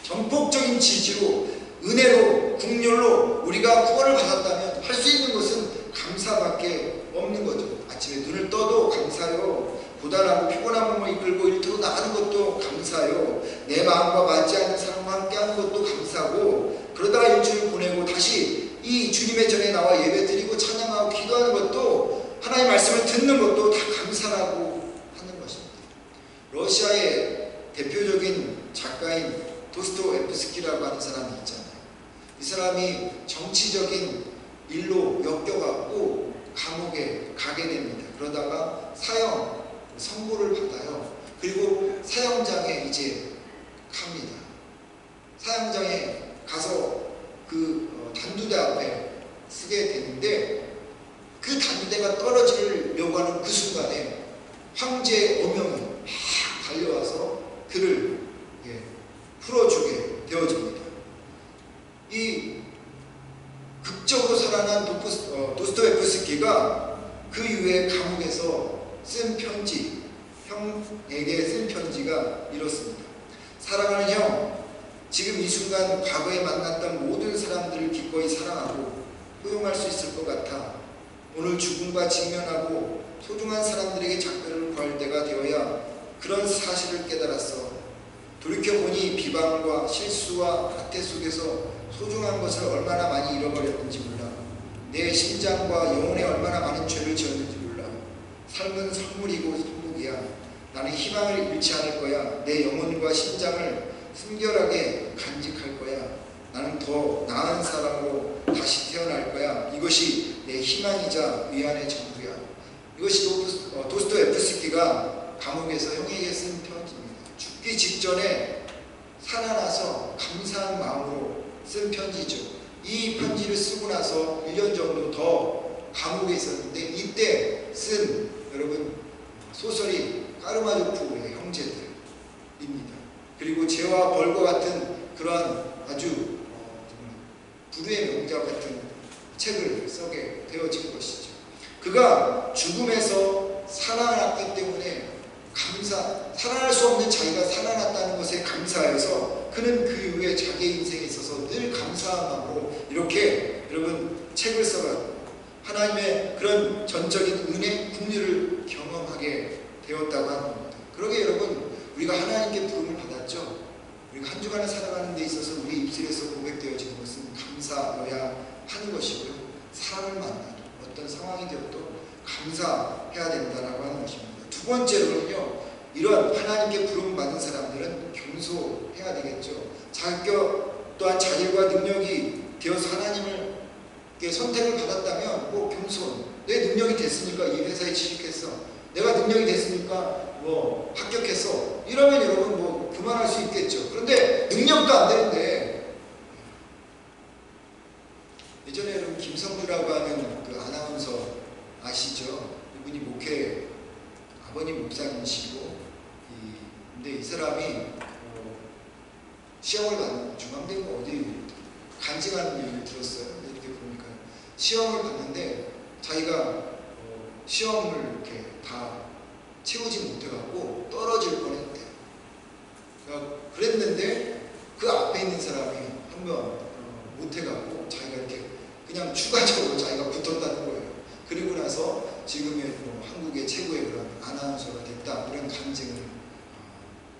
전폭적인 지지로 은혜로 긍휼로 우리가 구원을 받았다면 할 수 있는 것은 감사밖에 없는 거죠. 아침에 눈을 떠도 감사요. 고단하고 피곤한 몸을 이끌고 일터로 나가는 것도 감사요. 내 마음과 맞지 않는 사람과 함께하는 것도 감사고, 그러다가 일주일 보내고 다시 이 주님의 전에 나와 예배드리고 찬양하고 기도하는 것도, 하나님의 말씀을 듣는 것도 다 감사라고 하는 것입니다. 러시아의 대표적인 작가인 도스토옙스키라고 하는 사람이 있잖아요. 이 사람이 정치적인 일로 엮여갖고 감옥에 가게 됩니다. 그러다가 사형 선고를 받아요. 그리고 사형장에 이제 갑니다. 사형장에 가서 그 단두대 앞에 쓰게 되는데, 그 단두대가 떨어지려고 하는 그 순간에 황제의 어명이 막 달려와서 그를 풀어주게 되어집니다. 이 극적으로 살아난 도스토옙스키가 그 이후에 감옥에서 쓴 편지, 형에게 쓴 편지가 이렇습니다. 사랑하는 형, 지금 이 순간 과거에 만났던 모든 사람들을 기꺼이 사랑하고 포용할 수 있을 것 같아 오늘 죽음과 직면하고 소중한 사람들에게 작별을 구할 때가 되어야 그런 사실을 깨달았어. 돌이켜보니 비방과 실수와 학대 속에서 소중한 것을 얼마나 많이 잃어버렸는지 몰라. 내 심장과 영혼에 얼마나 많은 죄를 지었는지 몰라. 삶은 선물이고 선물이야. 나는 희망을 잃지 않을 거야. 내 영혼과 심장을 순결하게 간직할 거야. 나는 더 나은 사람으로 다시 태어날 거야. 이것이 내 희망이자 위안의 전부야. 이것이 도스토옙스키가 감옥에서 형에게 쓴 편지입니다. 죽기 직전에 살아나서 감사한 마음으로 쓴 편지죠. 이 편지를 쓰고 나서 1년 정도 더 감옥에 있었는데, 이때 쓴 여러분 소설이 까르마조프의 형제들입니다. 그리고 죄와 벌과 같은 그러한 아주 불후의 명작 같은 책을 쓰게 되어진 것이죠. 그가 죽음에서 살아났기 때문에 살아날 수 없는 자기가 살아났다는 것에 감사해서 그는 그 이후에 자기의 인생에 있어서 늘 감사한 마음으로 이렇게 여러분 책을 써가지고 하나님의 그런 전적인 은혜, 긍휼을 경험하게 되었다고 하는 겁니다. 그러게 여러분, 우리가 하나님께 부름을 받았죠. 우리가 한 주간을 살아가는 데 있어서 우리 입술에서 고백되어지는 것은 감사여야 하는 것이고요. 사람을 만나도 어떤 상황이 되어도 감사해야 된다라고 하는 것입니다. 두 번째로는요, 이런 하나님께 부름 받은 사람들은 겸손해야 되겠죠. 자격 또한 자질과 능력이 되어서 하나님께 선택을 받았다면 뭐 겸손, 내 능력이 됐으니까 이 회사에 취직했어, 내가 능력이 됐으니까 뭐 합격했어, 이러면 여러분 뭐 그만할 수 있겠죠. 그런데 능력도 안 되는데, 예전에 여러분 김성주라고 하는 그 아나운서 아시죠? 이분이 아버님 목사님이시고, 근데 이 사람이 시험을 받는 중앙대인가 어디 간증하는 얘기를 들었어요. 이렇게 보니까 시험을 봤는데 자기가 시험을 이렇게 다 채우지 못해갖고 떨어질 뻔했대. 그랬는데 그 앞에 있는 사람이 한 번 못해갖고 자기가 이렇게 그냥 추가적으로 자기가 붙었다는 거예요. 그리고 나서 지금의 한국의 최고의 그런 아나운서가 됐다, 이런 간증을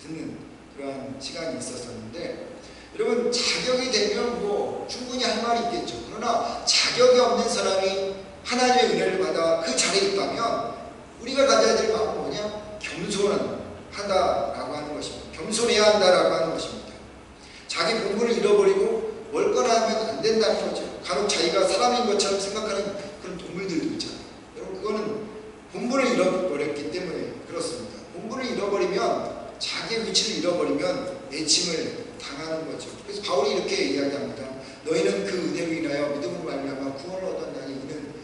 듣는 그러한 시간이 있었었는데, 여러분, 자격이 되면 뭐 충분히 할 말이 있겠죠. 그러나 자격이 없는 사람이 하나님의 은혜를 받아 그 자리에 있다면 우리가 가져야 될 마음은 뭐냐? 겸손하다라고 하는 것입니다. 겸손해야 한다라고 하는 것입니다. 자기 본분을 잃어버리고 멀거나 하면 안 된다는 거죠. 간혹 자기가 사람인 것처럼 생각하는 그런 동물들도 있잖아요. 여러분, 그거는 본분을 잃어버렸기 때문에 그렇습니다. 본분을 잃어버리면, 자기의 위치를 잃어버리면 애침을 당하는 거죠. 그래서 바울이 이렇게 이야기합니다. 너희는 그 은혜로 인하여 믿음으로 말미암아 구원을 얻었나니 이는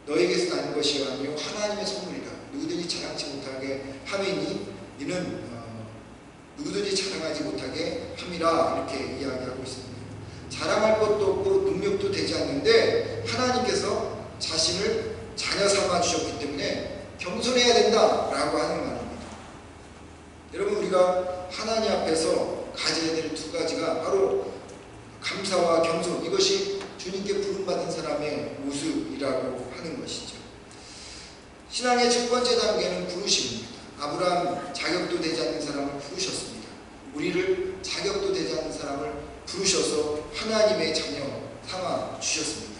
너에게서 난 것이 아니요 하나님의 선물이라. 누구든지 자랑치 못하게 함이니 이는 누구든지 자랑하지 못하게 함이라. 이렇게 이야기하고 있습니다. 자랑할 것도 없고 능력도 되지 않는데 하나님께서 자신을 자녀 삼아 주셨기 때문에 겸손해야 된다라고 하는 말입니다. 여러분, 우리가 하나님 앞에서 가져야 될 두 가지가 바로 감사와 겸손, 이것이 주님께 부름받은 사람의 모습이라고 하는 것이죠. 신앙의 첫 번째 단계는 부르심입니다. 아브라함 자격도 되지 않는 사람을 부르셨습니다. 우리를 자격도 되지 않는 사람을 부르셔서 하나님의 자녀 삼아 주셨습니다.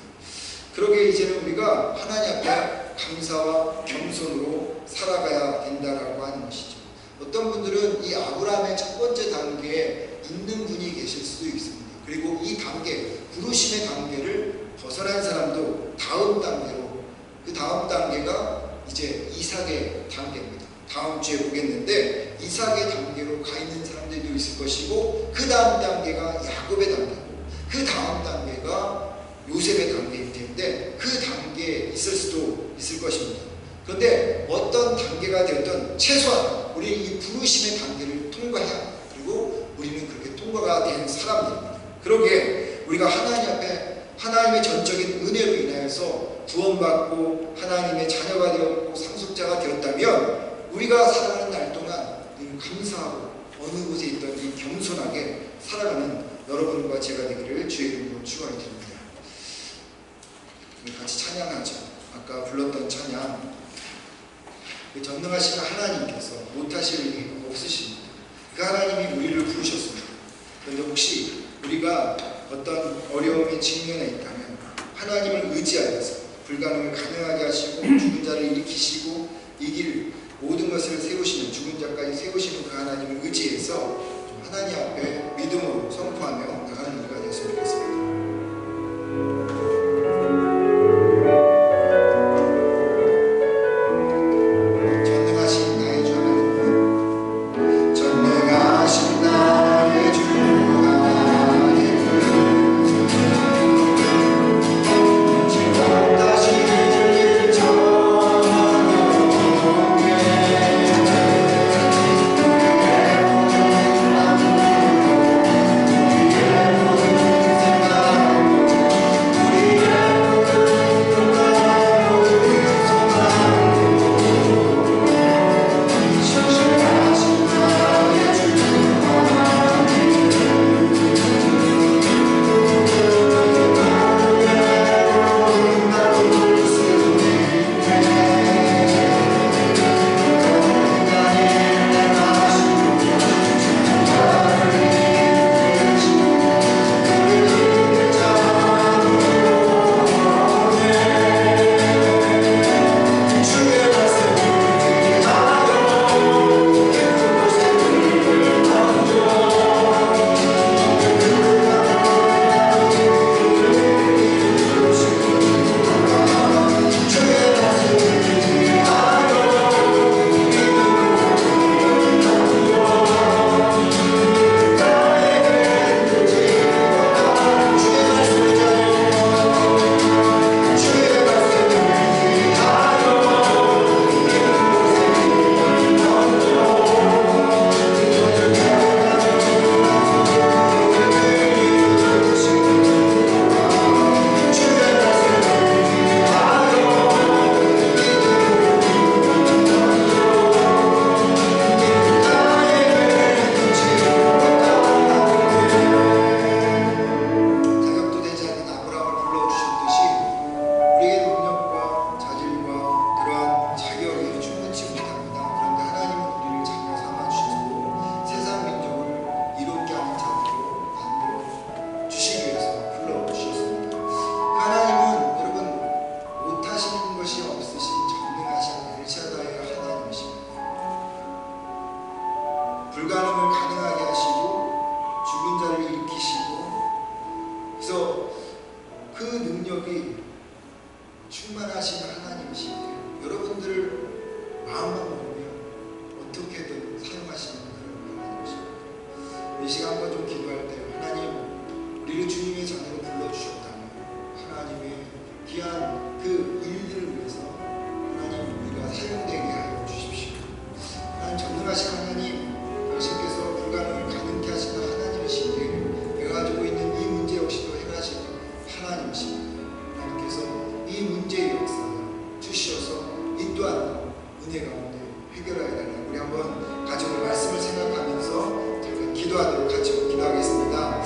그러기에 이제는 우리가 하나님 앞에 감사와 겸손으로 살아가야 된다라고 하는 것이죠. 어떤 분들은 이 아브라함의 첫 번째 단계에 있는 분이 계실 수도 있습니다. 그리고 이 단계, 부르심의 단계를 벗어난 사람도 다음 단계로, 그 다음 단계가 이제 이삭의 단계입니다. 다음 주에 보겠는데 이삭의 단계로 가 있는 사람들도 있을 것이고, 그 다음 단계가 야곱의 단계고, 그 다음 단계가 요셉의 단계일 텐데 그 단계에 있을 수도 있을 것입니다. 그런데 어떤 단계가 되었든 최소한 우리는 이 부르심의 단계를 통과해야 합니다. 그리고 우리는 그렇게 통과가 된 사람들입니다. 그러기에 우리가 하나님 앞에 하나님의 전적인 은혜로 인하여서 구원받고 하나님의 자녀가 되었고 상속자가 되었다면 우리가 살아가는 날 동안 감사하고 어느 곳에 있든지 겸손하게 살아가는 여러분과 제가 되기를 주의 이름으로 축원을 드립니다. 같이 찬양하죠. 아까 불렀던 찬양, 그 전능하신 하나님께서 못하실 일이 없으십니다. 그 하나님이 우리를 부르셨습니다. 그런데 혹시 우리가 어떤 어려움에 직면해 있다면 하나님을 의지하여서 불가능을 가능하게 하시고 죽은 자를 일으키시고 이길 모든 것을 세우시는, 죽은 자까지 세우시는 그 하나님을 의지해서 하나님 앞에 믿음으로 선포하며 나가는 우리가 되었으면 좋겠습니다.
Thank
능력이 충만하신 하나님이신데 여러분들을 마음만 먹으면 어떻게든 사용하시는 그런 하나님이십니다. 이 시간 한번 좀 기도할 때 하나님 우리를 주님의 자녀로 불러주셨다면 하나님의 귀한 그 일들을 위해서 하나님 우리가 사용되게 하여 주십시오. 하나님 전능하신 하나님, 당신께서 불가능을 가능케 하시는 하나님이신데 내가 가지고 있는 이 문제 역시도 해결하시는 하나님이십니다. 하나님께서 이 문제의 역사를 주시어서 이 또한 은혜 가운데 해결하여 달라고 우리 한번 가지고 말씀을 생각하면서 잠깐 기도하도록 같이 기도하겠습니다.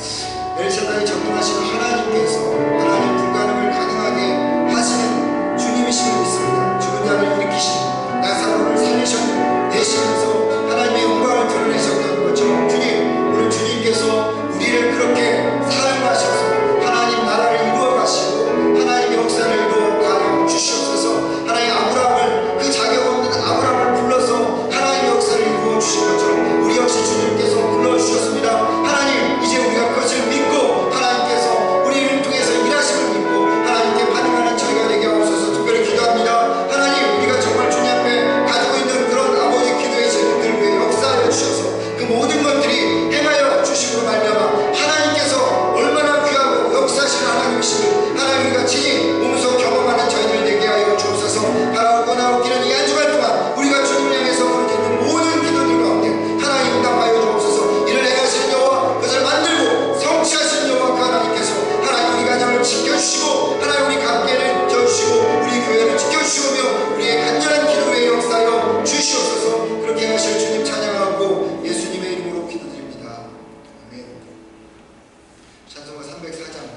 엘샤다이 전능하신 하나님께서 하나님 불가능을 가능하게 하시는 주님이심을 믿습니다. 죽은 자를 일으키시는 나사로를 살리시면서 하나님의 영광을 드러내셨던 것처럼 주님, 오늘 주님께서 우리를 그렇게 사용하셔서 하나님 나라를 이루어 가시고 하나님의 역사를 이루어 가여 주시옵소서. 하나님 아브라함을 그 자격 없는 아브라함을 불러서 하나님의 역사를 이루어 주신 것처럼 우리 역시 주님께서 불러주셨습니다. 하나님 이제 우리가 그것을 믿고 하나님께서 우리를 통해서 일하심을 믿고 하나님께 반응하는 저희가 되게 하옵소서. 특별히 기도합니다. 하나님 우리가 정말 주님 앞에 가지고 있는 그런 아버지 기도의 제목들 위해 역사하여 주셔서 그 모든 것들이 행하여 주심으로 말미암아 하나님께서 얼마나 귀하고 역사하시는 하나님이심을 하나님 우리가 친히 몸소 경험하는 저희들 되게 하여 주옵소서. 바라고 나오기는 이 한 주간 동안 우리가 주님을 향해서 부르짖는 모든 기도들 가운데 하나님 응답하여 주옵소서. 이를 행하시는 여호와 그것을 만들고 성취하시는 여호와 그 하나님께서 하나님 우리 가정을 지켜주시고 하나님 우리 관계를 지켜주시고 우리 교회를 지켜주시오며 우리의 간절한 기도에 역사하여 주시옵소서. 그렇게 하실 주님 찬양하고 예수님의 이름으로 기도드립니다. 아멘. 찬송가 304장.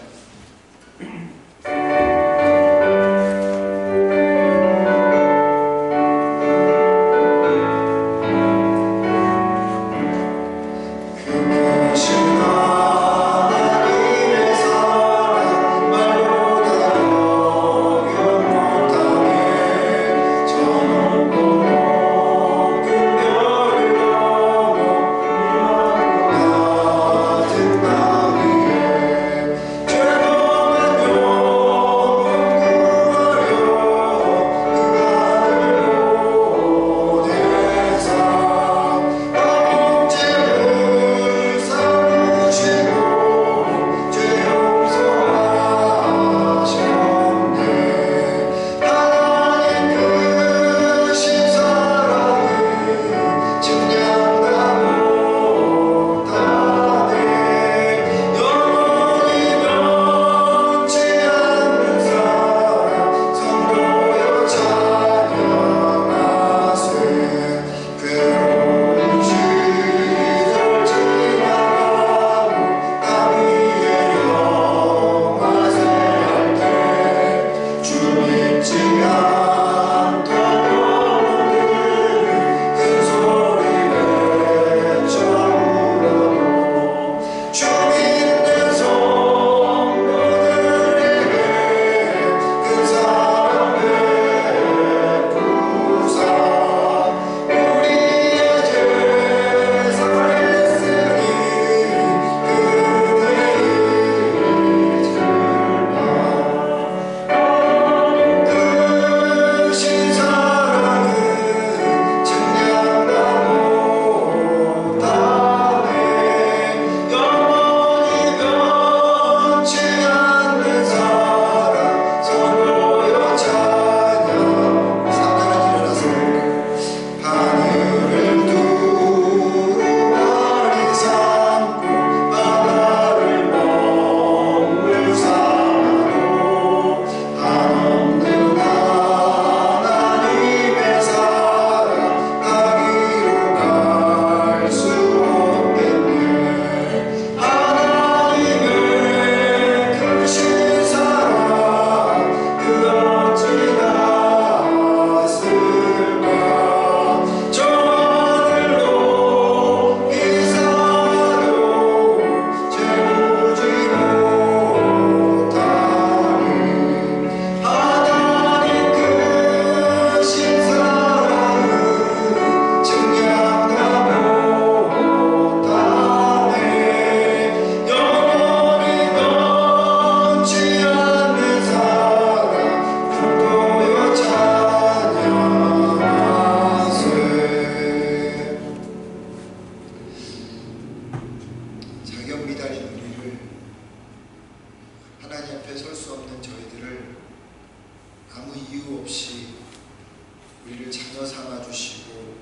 자녀 삼아주시고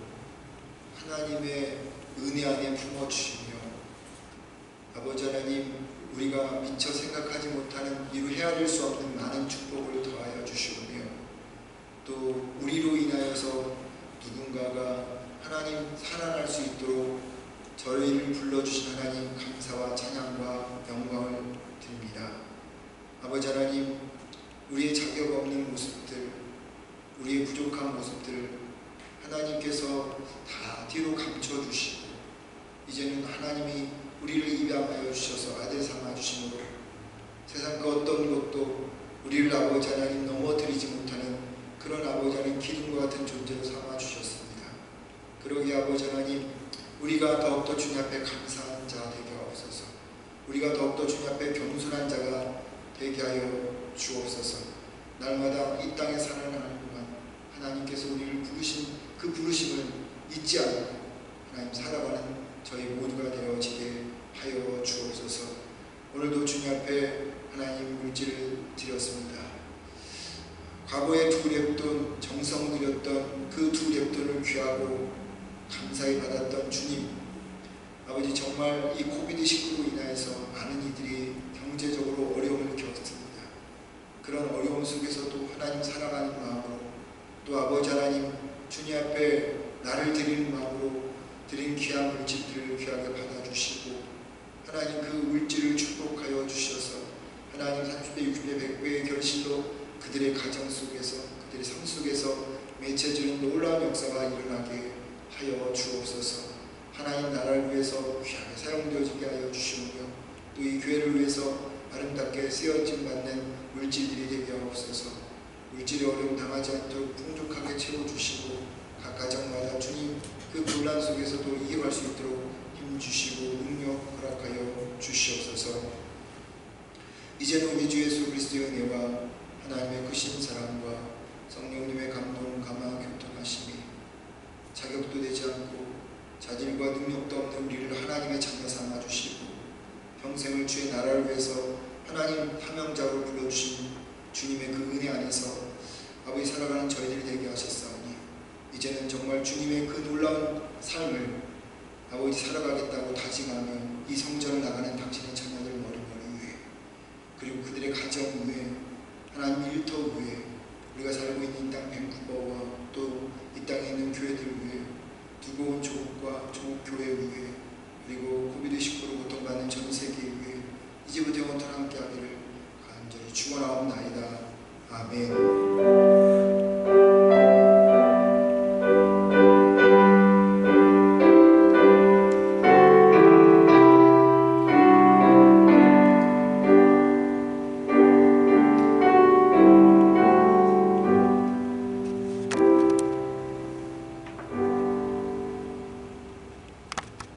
하나님의 은혜 안에 품어주시며 아버지 하나님 우리가 미처 생각하지 못하는 이루 헤아릴 수 없는 많은 축복을 더하여 주시오며 또 우리로 인하여서 누군가가 하나님 살아날 수 있도록 저희를 불러주신 하나님 감사와 찬양과 영광을 드립니다. 아버지 하나님 우리의 자격 없는 모습들 우리의 부족한 모습들 하나님께서 다 뒤로 감춰주시고 이제는 하나님이 우리를 입양하여 주셔서 아들 삼아 주심으로 세상 그 어떤 것도 우리를 아버지 하나님 넘어뜨리지 못하는 그런 아버지 하나님 기둥과 같은 존재로 삼아 주셨습니다. 그러기에 아버지 하나님 우리가 더욱더 주님 앞에 감사한 자 되게 하옵소서. 우리가 더욱더 주님 앞에 겸손한 자가 되게 하여 주옵소서. 날마다 이 땅에 살아가는 동안 하나님께서 우리를 부르신 그 부르심을 잊지 않고 하나님 살아가는 저희 모두가 되어지게 하여 주옵소서. 오늘도 주님 앞에 하나님 물질을 드렸습니다. 과거에 2랩돈 정성 드렸던 그 2랩돈을 귀하고 감사히 받았던 주님 아버지 정말 이 코비드19로 인하여서 많은 이들이 경제적으로 어려움을 겪었습니다. 그런 어려움 속에서도 하나님 살아가는 마음으로 또 아버지 하나님 주님 앞에 나를 드리는 마음으로 드린 귀한 물질들을 귀하게 받아주시고 하나님 그 물질을 축복하여 주셔서 하나님 30배, 60배, 100배의 결실로 그들의 가정 속에서 그들의 삶 속에서 맺혀지는 놀라운 역사가 일어나게 하여 주옵소서. 하나님 나라를 위해서 귀하게 사용되어지게 하여 주시오며 또 이 교회를 위해서 아름답게 쓰여짐 받는 물질들이 되게 하옵소서. 물질의 어려움 당하지 않도록 풍족하게 채워주시고 각 가정마다 주님 그 곤란 속에서도 이겨갈 수 있도록 힘주시고 능력 허락하여 주시옵소서. 이제는 우리 주 예수 그리스도의 은혜와 하나님의 크신 사랑과 성령님의 감동, 감화, 교통하심이 자격도 되지 않고 자질과 능력도 없는 우리를 하나님의 자녀 삼아주시고 평생을 주의 나라를 위해서 하나님 탐영자로 불러주신 주님의 그 은혜 안에서 아버지 살아가는 저희들이 되게 하셨사오니 이제는 정말 주님의 그 놀라운 삶을 아버지 살아가겠다고 다짐하며 이 성전을 나가는 당신의 자녀들 머리머리 위에 그리고 그들의 가정 위에 하나님 일터 위에 우리가 살고 있는 이 땅 밴쿠버와 또 이 땅에 있는 교회들 위에 두고 온 조국과 조국 교회 위에 그리고 코비드19로 고통받는 전 세계 위에 이제부터 영원토록 함께하기를 간절히 축원하옵나이다. 아멘.